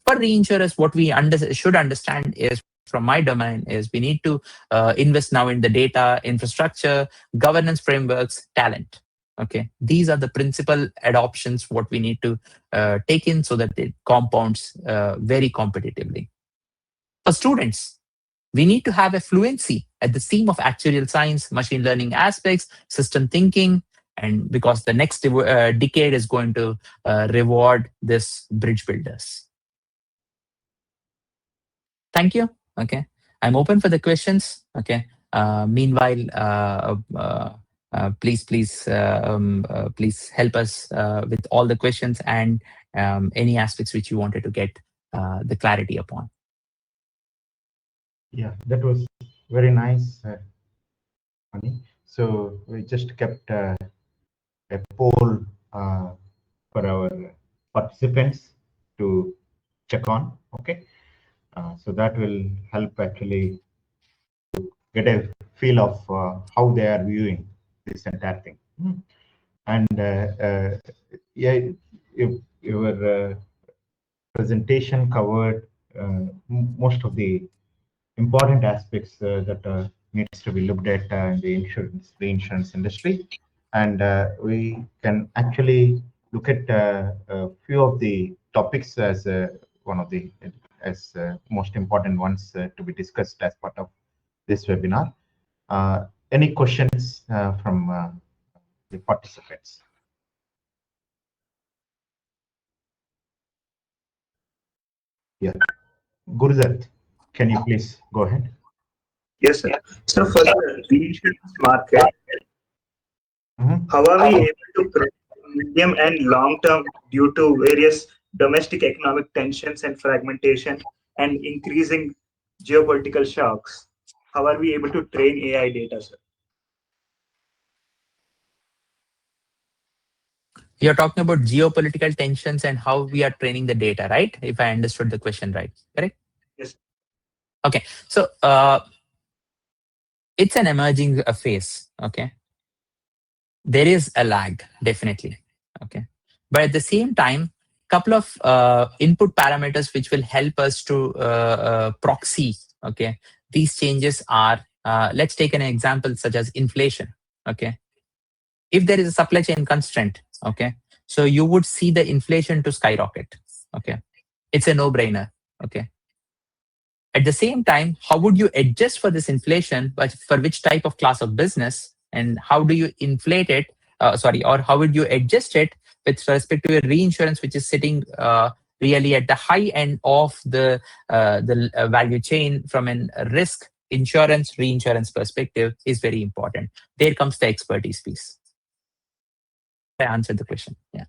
For reinsurers, what we should understand is, from my domain, is we need to invest now in the data, infrastructure, governance frameworks, talent. Okay, these are the principal adoptions what we need to take in so that it compounds very competitively. For students, we need to have a fluency at the theme of actuarial science, machine learning aspects, system thinking, and because the next decade is going to reward this bridge builders. Thank you. Okay, I'm open for the questions. Okay. Meanwhile, please help us with all the questions and any aspects which you wanted to get the clarity upon. Yeah, that was very nice, Mani. So we just kept a poll for our participants to check on. Okay. So that will help actually get a feel of how they are viewing this entire thing. And yeah, your presentation covered most of the important aspects that needs to be looked at in the reinsurance industry. And we can actually look at a few of the topics as one of the most important ones to be discussed as part of this webinar. Any questions from the participants? Yeah, 𝗪𝗲𝗀, can you please go ahead? Yes, sir. So for the reinsurance market, how are we able to predict medium and long term due to various domestic economic tensions and fragmentation and increasing geopolitical shocks? How are we able to train AI data, sir? You're talking about geopolitical tensions and how we are training the data, right? If I understood the question right, correct? Yes. Okay, so it's an emerging phase. Okay, there is a lag, definitely. Okay, but at the same time, couple of input parameters which will help us to proxy. Okay, these changes are. Let's take an example such as inflation. Okay, if there is a supply chain constraint, okay, so you would see the inflation to skyrocket. Okay, it's a no-brainer. Okay. At the same time, how would you adjust for this inflation, but for which type of class of business, and how do you inflate it? Or how would you adjust it with respect to a reinsurance, which is sitting really at the high end of the value chain from a risk insurance, reinsurance perspective is very important. There comes the expertise piece. I answered the question. Yeah.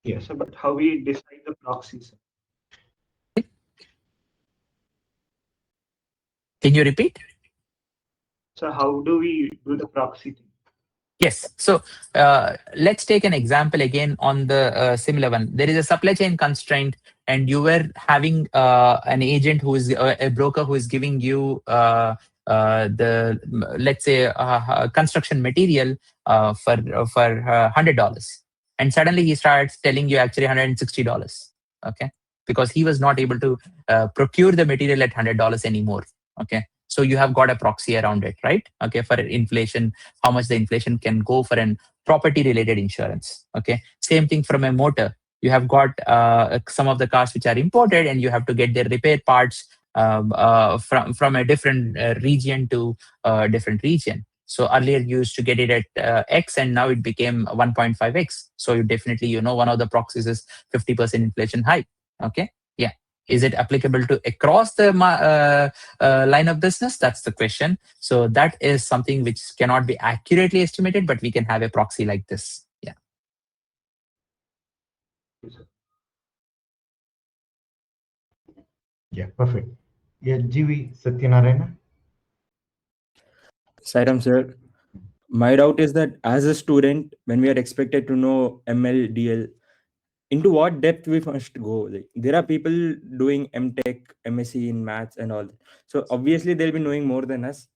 Yes, sir, but how we decide the proxies? Can you repeat? So how do we do the proxy thing? Yes. So let's take an example again on the similar one. There is a supply chain constraint, and you were having an agent who is a broker who is giving you let's say construction material for $100, and suddenly he starts telling you actually $160. Okay, because he was not able to procure the material at $100 anymore. Okay, so you have got a proxy around it, right? Okay, for inflation, how much the inflation can go for an property related insurance. Okay, same thing from a motor. You have got some of the cars which are imported, and you have to get their repair parts from a different region to a different region. So earlier you used to get it at X, and now it became 1.5X. So you definitely, one of the proxies is 50% inflation hike. Okay, yeah. Is it applicable to across the line of business? That's the question. So that is something which cannot be accurately estimated, but we can have a proxy like this. Yeah. Yeah, perfect. Yeah, G.V. Satyanarayana. Sairam sir, my doubt is that as a student, when we are expected to know ML, DL, into what depth we must go? Like, there are people doing MTech, MSc in maths and all. So obviously they'll be knowing more than us.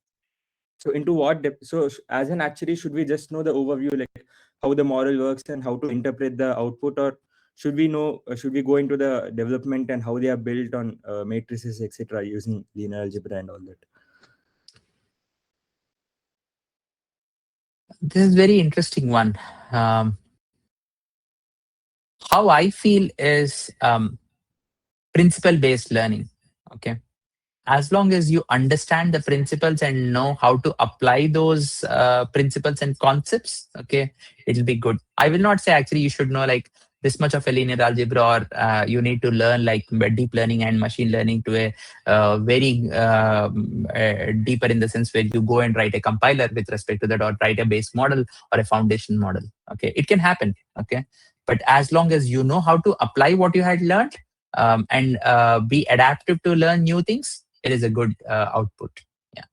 So into what depth? So as an actuary, should we just know the overview, like how the model works and how to interpret the output, or should we know? Should we go into the development and how they are built on matrices, etc., using linear algebra and all that? This is very interesting one. How I feel is principle-based learning. Okay, as long as you understand the principles and know how to apply those principles and concepts, okay, it'll be good. I will not say actually you should know like this much of a linear algebra, or you need to learn like deep learning and machine learning to a very deeper, in the sense where you go and write a compiler with respect to that, or write a base model or a foundation model. Okay, it can happen. Okay, but as long as you know how to apply what you had learned, and be adaptive to learn new things, it is a good output. Yeah.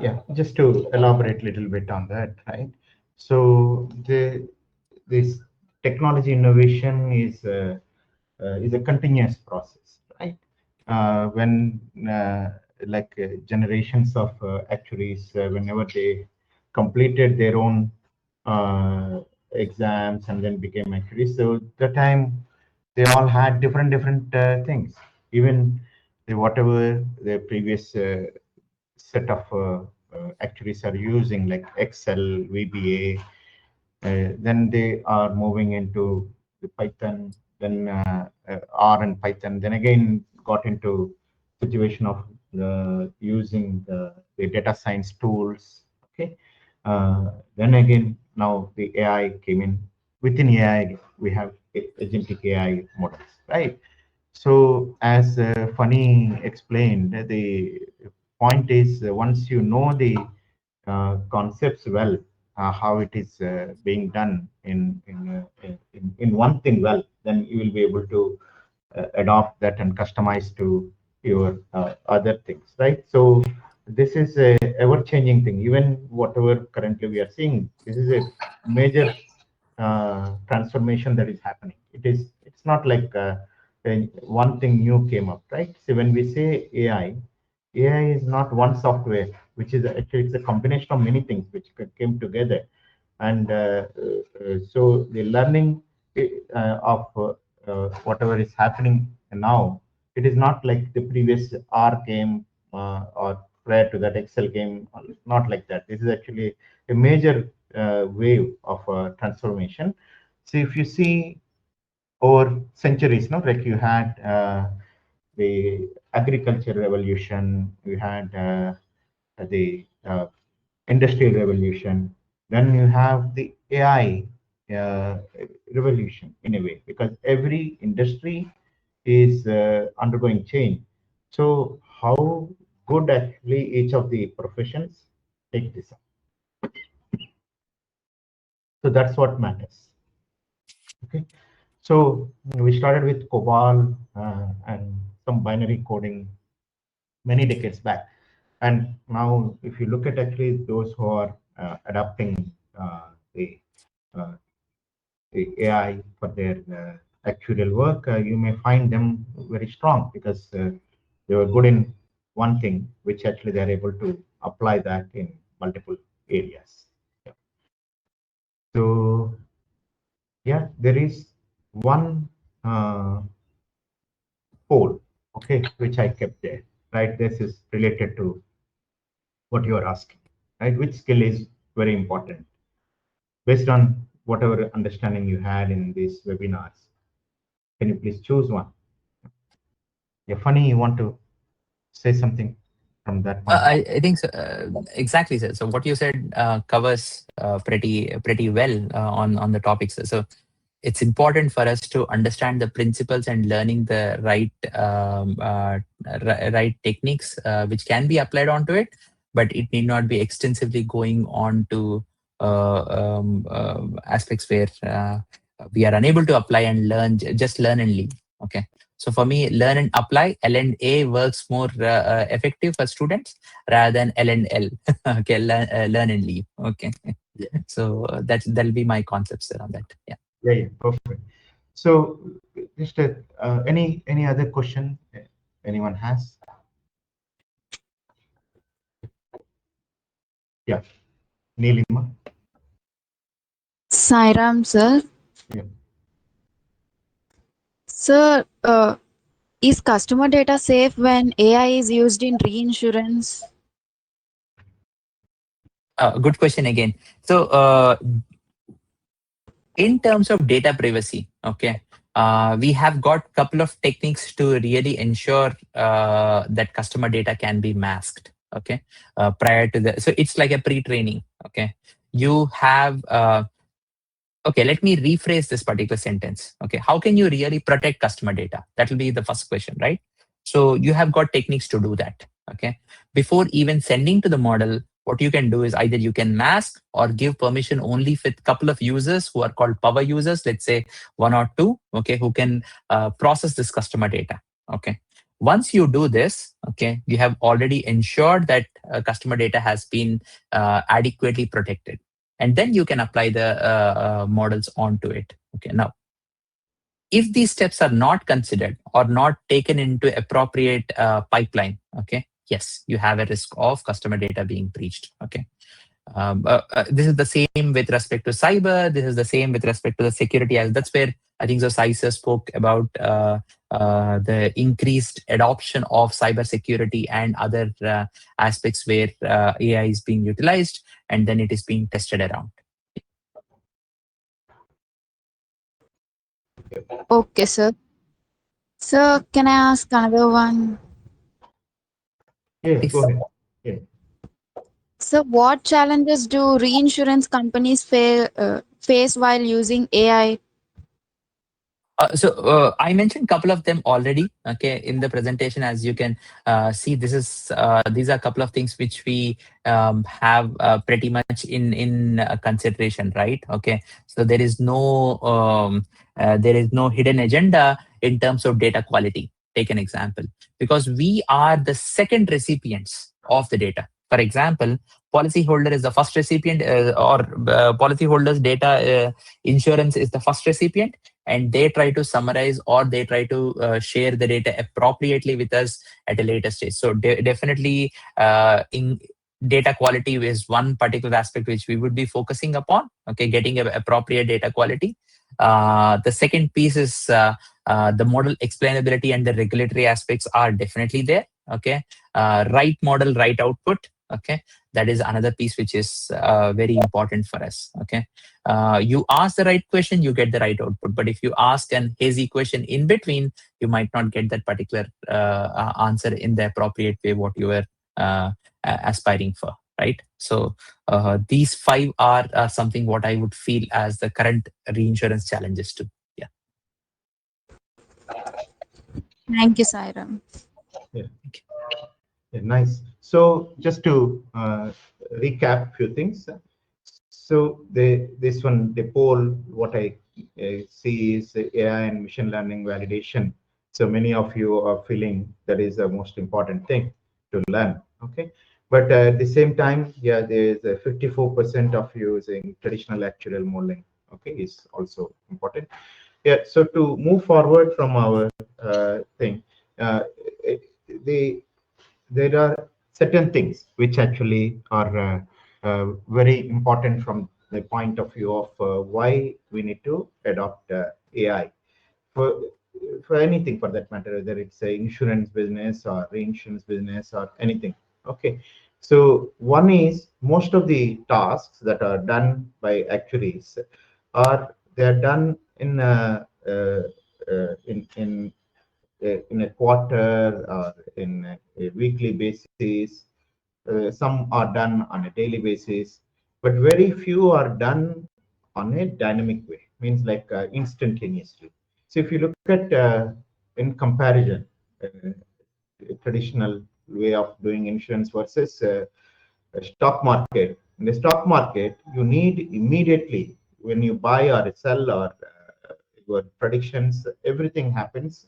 Yeah, just to elaborate a little bit on that, right? So this technology innovation is a continuous process, right? When generations of actuaries, whenever they completed their own exams and then became actuaries, so the time they all had different things. Even whatever the previous set of actuaries are using, like Excel, VBA, then they are moving into the Python, then R and Python, then again got into situation of using the data science tools. Okay, then again now the AI came in. Within AI, we have agentic AI models, right? So as Funny explained, the point is once you know the concepts well, how it is being done in one thing well, then you will be able to adopt that and customize to your other things, right? So this is a ever-changing thing. Even whatever currently we are seeing, this is a major transformation that is happening. It's not like one thing new came up, right? So when we say AI is not one software, which is actually it's a combination of many things which came together. And so the learning of whatever is happening now, it is not like the previous R came or prior to that Excel came, not like that. This is actually a major wave of transformation. So if you see over centuries, no, like you had the agriculture revolution, you had the industrial revolution, then you have the AI revolution in a way, because every industry is undergoing change. So how good actually each of the professions take this up. So that's what matters. Okay. So we started with COBOL and some binary coding many decades back. And now, if you look at actually those who are adapting the AI for their actuarial work, you may find them very strong because they were good in one thing, which actually they are able to apply that in multiple areas. Yeah. So yeah, there is one poll, okay, which I kept there, right? This is related to what you are asking, right? Which skill is very important based on whatever understanding you had in these webinars. Can you please choose one? Yeah, Funny, you want to say something from that point? I think so, exactly, sir. So what you said covers pretty well on the topics. So it's important for us to understand the principles and learning the right techniques which can be applied onto it, but it need not be extensively going on to aspects where we are unable to apply and learn, just learn and leave. Okay. So for me, learn and apply, L&A works more effective for students rather than L and L. Okay, learn and leave. Okay. So that'll be my concepts around that. Yeah. Yeah, perfect. So just any other question anyone has? Yeah, Neelima. Sairam, sir. Yeah. Sir, is customer data safe when AI is used in reinsurance? Good question again. So in terms of data privacy, okay, we have got a couple of techniques to really ensure that customer data can be masked. Okay, prior to the, so it's like a pre-training. Okay, you have. Okay, let me rephrase this particular sentence. Okay, how can you really protect customer data? That will be the first question, right? So you have got techniques to do that. Okay, before even sending to the model, what you can do is either you can mask or give permission only with a couple of users who are called power users, let's say 1 or 2, okay, who can process this customer data. Okay, once you do this, okay, you have already ensured that customer data has been adequately protected. And then you can apply the models onto it. Okay, now, if these steps are not considered or not taken into appropriate pipeline, okay, yes, you have a risk of customer data being breached. Okay, this is the same with respect to cyber. This is the same with respect to the security. As that's where I think the SSSIA spoke about the increased adoption of cybersecurity and other aspects where AI is being utilized and then it is being tested around. Okay, sir. Sir, can I ask another one? Yeah, go ahead. Yeah. So, what challenges do reinsurance companies face while using AI? So I mentioned a couple of them already. Okay, in the presentation, as you can see, these are a couple of things which we have pretty much in consideration, right? Okay, so there is no hidden agenda in terms of data quality. Take an example, because we are the second recipients of the data. For example, policyholder is the first recipient, or policyholder's data insurance is the first recipient, and they try to summarize or they try to share the data appropriately with us at a later stage. So definitely in data quality is one particular aspect which we would be focusing upon, okay, getting appropriate data quality. The second piece is the model explainability and the regulatory aspects are definitely there. Okay, right model, right output. Okay, that is another piece which is very important for us. Okay, you ask the right question, you get the right output. But if you ask an hazy question in between, you might not get that particular answer in the appropriate way what you were aspiring for, right? So these 5 are something what I would feel as the current reinsurance challenges too. Yeah. Thank you, Sairam. Yeah. Yeah, nice. So just to recap a few things. So this one, the poll, what I see is AI and machine learning validation. So many of you are feeling that is the most important thing to learn. Okay, but at the same time, yeah, there is a 54% of using traditional actuarial modeling. Okay, is also important. Yeah. So to move forward from our thing, there are certain things which actually are very important from the point of view of why we need to adopt AI for anything for that matter, whether it's a insurance business or reinsurance business or anything. Okay, so one is most of the tasks that are done by actuaries are they're done in in a quarter or in a weekly basis. Some are done on a daily basis, but very few are done on a dynamic way, means like instantaneously. So if you look at in comparison, traditional way of doing insurance versus a stock market. In the stock market, you need immediately when you buy or sell or your predictions, everything happens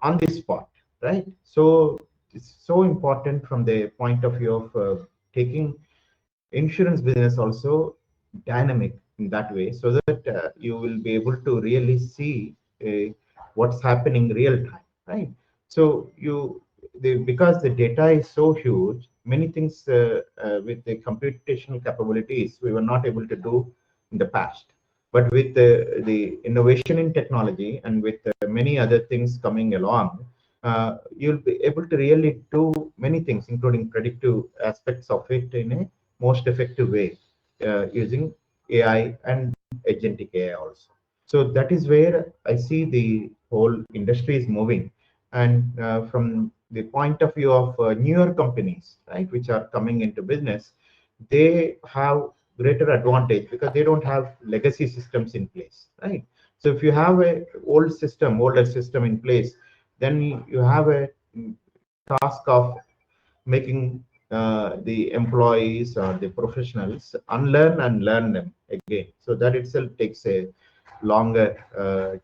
on the spot, right? So it's so important from the point of view of taking insurance business also dynamic in that way, so that you will be able to really see what's happening real time, right? So because the data is so huge, many things with the computational capabilities we were not able to do in the past. But with the innovation in technology and with many other things coming along, you'll be able to really do many things, including predictive aspects of it in a most effective way using AI and agentic AI also. So that is where I see the whole industry is moving. And from the point of view of newer companies, right, which are coming into business, they have greater advantage because they don't have legacy systems in place, right? So if you have a older system in place, then you have a task of making the employees or the professionals unlearn and learn them again. So that itself takes a longer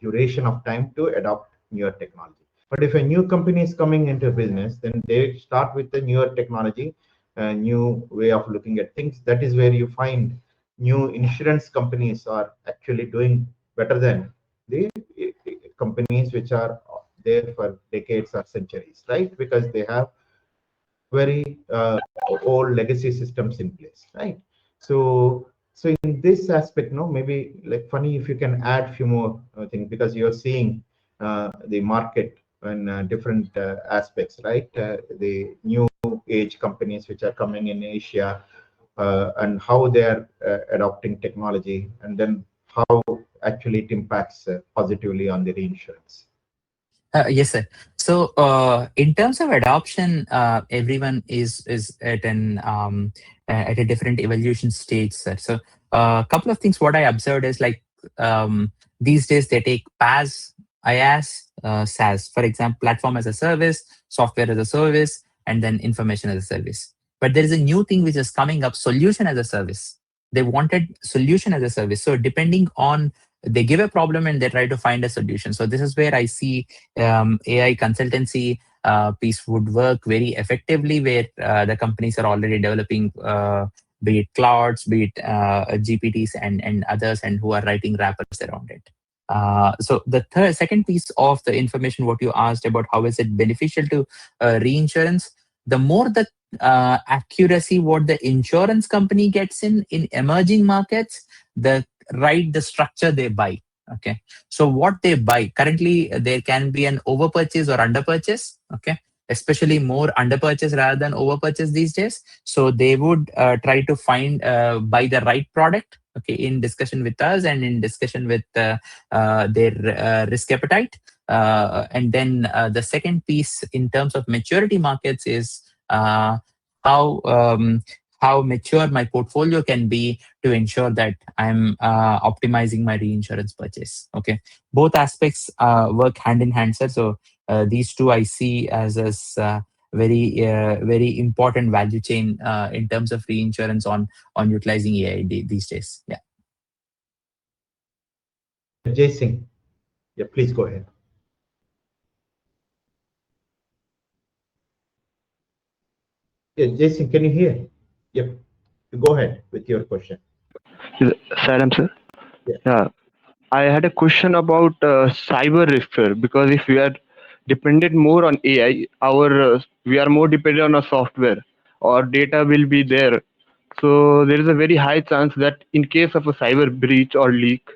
duration of time to adopt newer technology. But if a new company is coming into business, then they start with the newer technology, a new way of looking at things. That is where you find new insurance companies are actually doing better than the companies which are there for decades or centuries, right? Because they have very old legacy systems in place, right? So in this aspect, no, maybe like funny if you can add few more things, because you're seeing the market in different aspects, right? The new age companies which are coming in Asia, and how they are adopting technology, and then how actually it impacts positively on the reinsurance. Yes, sir. So, in terms of adoption, everyone is at a different evolution stage, sir. So, a couple of things. What I observed is like these days they take PaaS, IaaS, SaaS. For example, platform as a service, software as a service, and then information as a service. But there is a new thing which is coming up: solution as a service. They wanted solution as a service. So, depending on they give a problem and they try to find a solution. So this is where I see AI consultancy piece would work very effectively, where the companies are already developing, be it clouds, be it GPTs and others, and who are writing wrappers around it. So the second piece of the information, what you asked about how is it beneficial to reinsurance, the more the accuracy what the insurance company gets in emerging markets, the structure they buy. Okay, so what they buy currently, there can be an overpurchase or underpurchase. Okay, especially more underpurchase rather than overpurchase these days. So they would try to find buy the right product. Okay, in discussion with us and in discussion with their risk appetite. And then the second piece in terms of maturity markets is how mature my portfolio can be to ensure that I'm optimizing my reinsurance purchase. Okay, both aspects work hand in hand, sir. So these two I see as very important value chain in terms of reinsurance on utilizing AI these days. Yeah. Jay Singh, yeah, please go ahead. Yeah, Jay Singh, can you hear? Yep. Go ahead with your question. Salam, sir. Yeah. I had a question about cyber risk, sir, because if we are dependent more on AI, we are more dependent on our software. Our data will be there. So there is a very high chance that in case of a cyber breach or leak,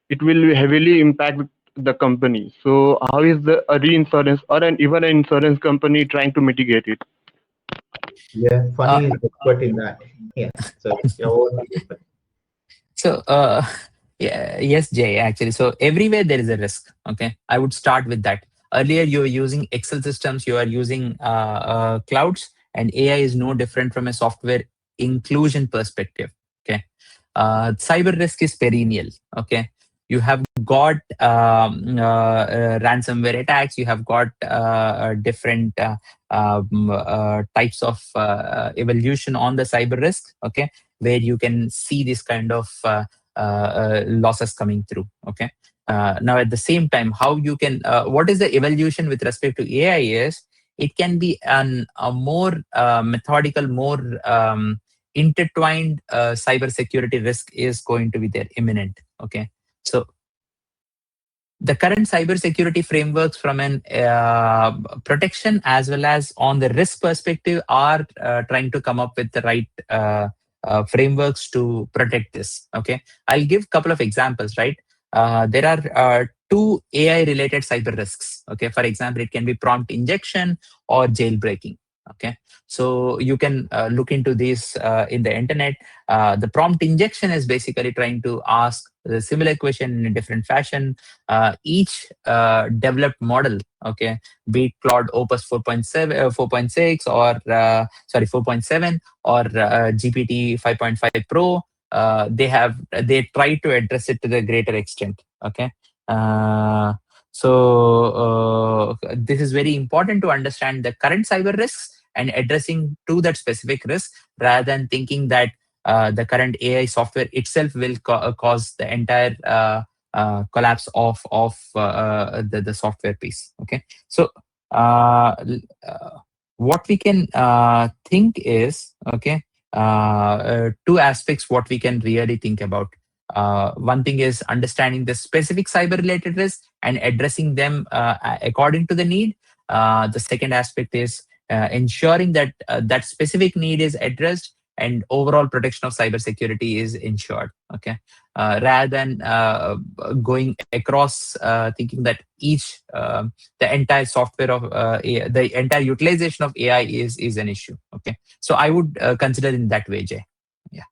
it will heavily impact the company. So how is a reinsurance or even an insurance company trying to mitigate it? Yeah, Funny is expert in that. Yeah. So yeah, over to you, Funny. So, yeah, yes, Jay, actually. So everywhere there is a risk. Okay. I would start with that. Earlier, you were using Excel systems, you are using clouds, and AI is no different from a software inclusion perspective. Okay. Cyber risk is perennial. Okay. You have got ransomware attacks, you have got different types of evolution on the cyber risk. Okay, where you can see this kind of losses coming through. Okay. Now, at the same time, how you can, what is the evolution with respect to AI is, it can be a more methodical, more intertwined cyber security risk is going to be there imminent. Okay. So the current cybersecurity frameworks from an protection as well as on the risk perspective are trying to come up with the right frameworks to protect this. Okay, I'll give a couple of examples. Right, there are two AI-related cyber risks. Okay, for example, it can be prompt injection or jailbreaking. Okay, so you can look into this in the internet. The prompt injection is basically trying to ask the similar question in a different fashion. Each developed model, okay, be it Claude Opus 4.7, 4.6, or 4.7, or GPT 5.5 Pro, they try to address it to the greater extent. Okay, so this is very important to understand the current cyber risks and addressing to that specific risk, rather than thinking that the current AI software itself will cause the entire collapse of the software piece. Okay, so what we can think is, okay, two aspects what we can really think about. One thing is understanding the specific cyber related risk and addressing them according to the need. The second aspect is ensuring that that specific need is addressed and overall protection of cybersecurity is ensured. Okay, rather than going across thinking that each the entire software of AI, the entire utilization of AI is an issue. Okay, so I would consider in that way, Jay. Yeah.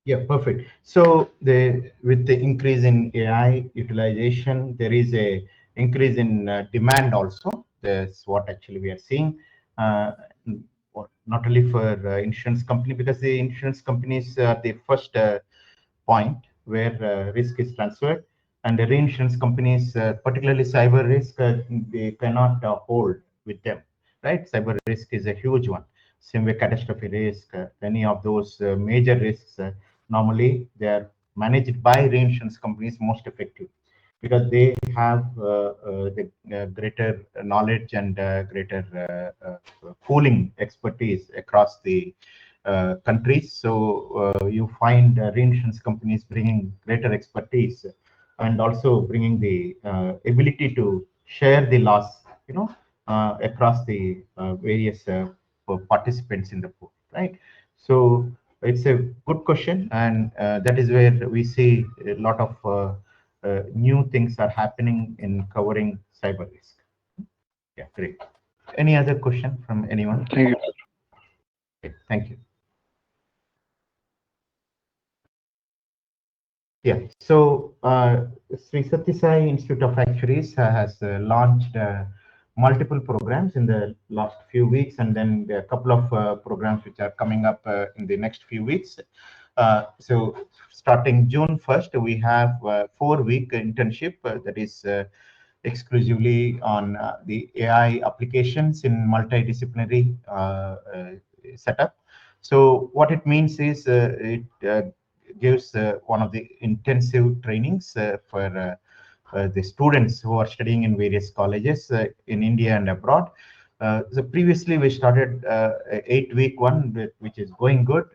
Yeah, perfect. So with the increase in AI utilization, there is a increase in demand also. That's what actually we are seeing. Not only for insurance company, because the insurance companies are the first point where risk is transferred, and the reinsurance companies, particularly cyber risk, they cannot hold with them, right? Cyber risk is a huge one. Same way catastrophe risk, any of those major risks, normally they are managed by reinsurance companies most effective, because they have the greater knowledge and greater pooling expertise across the countries. So you find reinsurance companies bringing greater expertise and also bringing the ability to share the loss, across the various participants in the pool, right? So it's a good question, and that is where we see a lot of new things are happening in covering cyber risk. Yeah, great. Any other question from anyone? Thank you. Okay, thank you. Yeah, so SSSIA Institute of Actuaries has launched multiple programs in the last few weeks, and then there are a couple of programs which are coming up in the next few weeks. So starting June 1st, we have a 4-week internship that is exclusively on the AI applications in multidisciplinary setup. So what it means is it gives one of the intensive trainings for the students who are studying in various colleges in India and abroad. So previously we started a 8-week one, which is going good.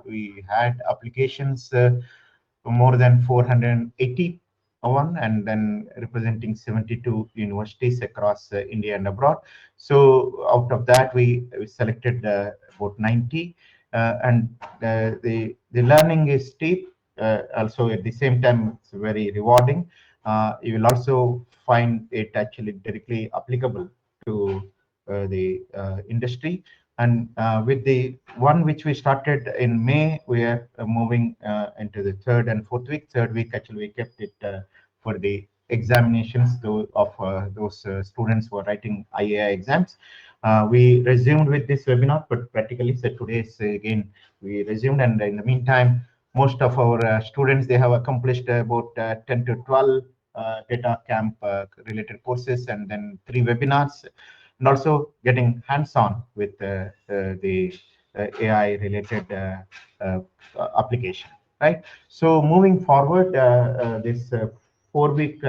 We had applications more than 480 one, and then representing 72 universities across India and abroad. So out of that, we selected about 90, and the learning is steep. Also, at the same time, it's very rewarding. You will also find it actually directly applicable to the industry. And with the one which we started in May, we are moving into the third and fourth week. Third week, actually, we kept it for the examinations of those students who are writing IAI exams. We resumed with this webinar, but practically, so today is again we resumed, and in the meantime, most of our students, they have accomplished about 10 to 12 data camp related courses, and then 3 webinars, and also getting hands-on with the AI related application, right? So moving forward, this 4-week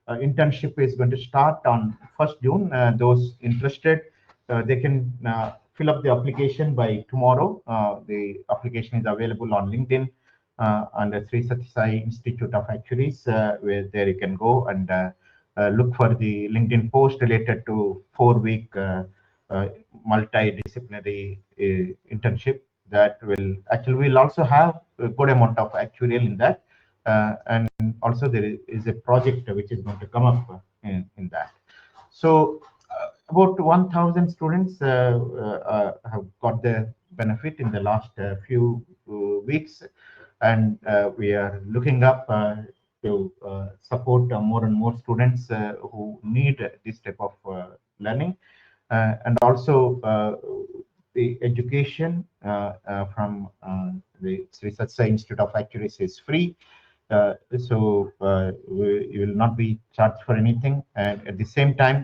internship is going to start on 1st June. Those interested, they can fill up the application by tomorrow. The application is available on LinkedIn under 𝗏𝗏𝗃𝗃𝗃 Institute of Actuaries, where there you can go and look for the LinkedIn post related to 4-week multidisciplinary internship. That will actually, we'll also have a good amount of actuarial in that, and also there is a project which is going to come up in that. So about 1,000 students have got the benefit in the last few weeks, and we are looking up to support more and more students who need this type of learning, and also the education from the 𝗏𝗏𝗃𝗃𝗃𝗃 Institute of Actuaries is free. So you will not be charged for anything, and at the same time,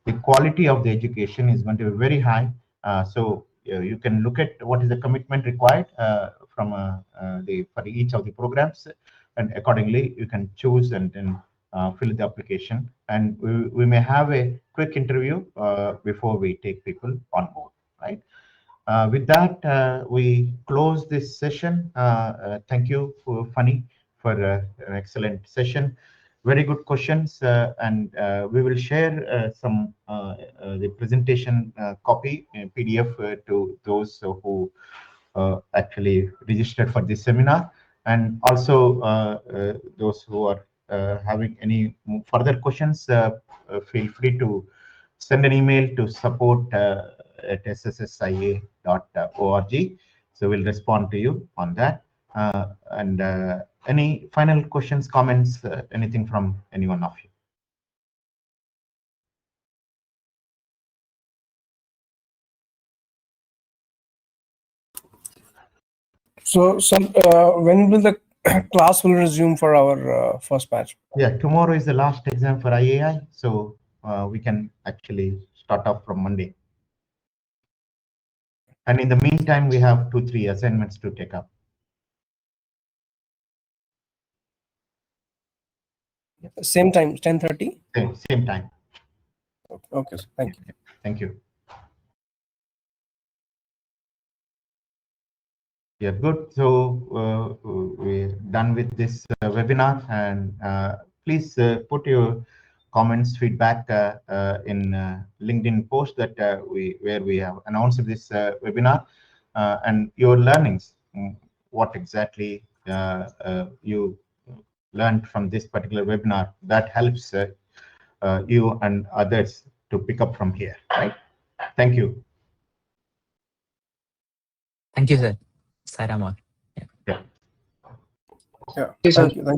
the quality of the education is going to be very high. So you can look at what is the commitment required from for each of the programs, and accordingly you can choose and then fill the application. And we may have a quick interview before we take people on board, right? With that, we close this session. Thank you, Phani, for an excellent session. Very good questions, and we will share some the presentation copy PDF to those who actually registered for this seminar, and also those who are having any further questions, feel free to send an email to support@sssia.org. So we'll respond to you on that. And any final questions, comments, anything from any one of you? So, when will the class will resume for our first batch? Yeah, tomorrow is the last exam for IAI, so we can actually start off from Monday. And in the meantime, we have 2-3 assignments to take up. Same time, 10:30? Same time. Okay, thank you. Thank you. Yeah, good. So we're done with this webinar, and please put your comments, feedback in LinkedIn post that where we have announced this webinar, and your learnings, what exactly you learned from this particular webinar. That helps you and others to pick up from here, right? Thank you. Thank you, sir. Saram. Yeah, thank you.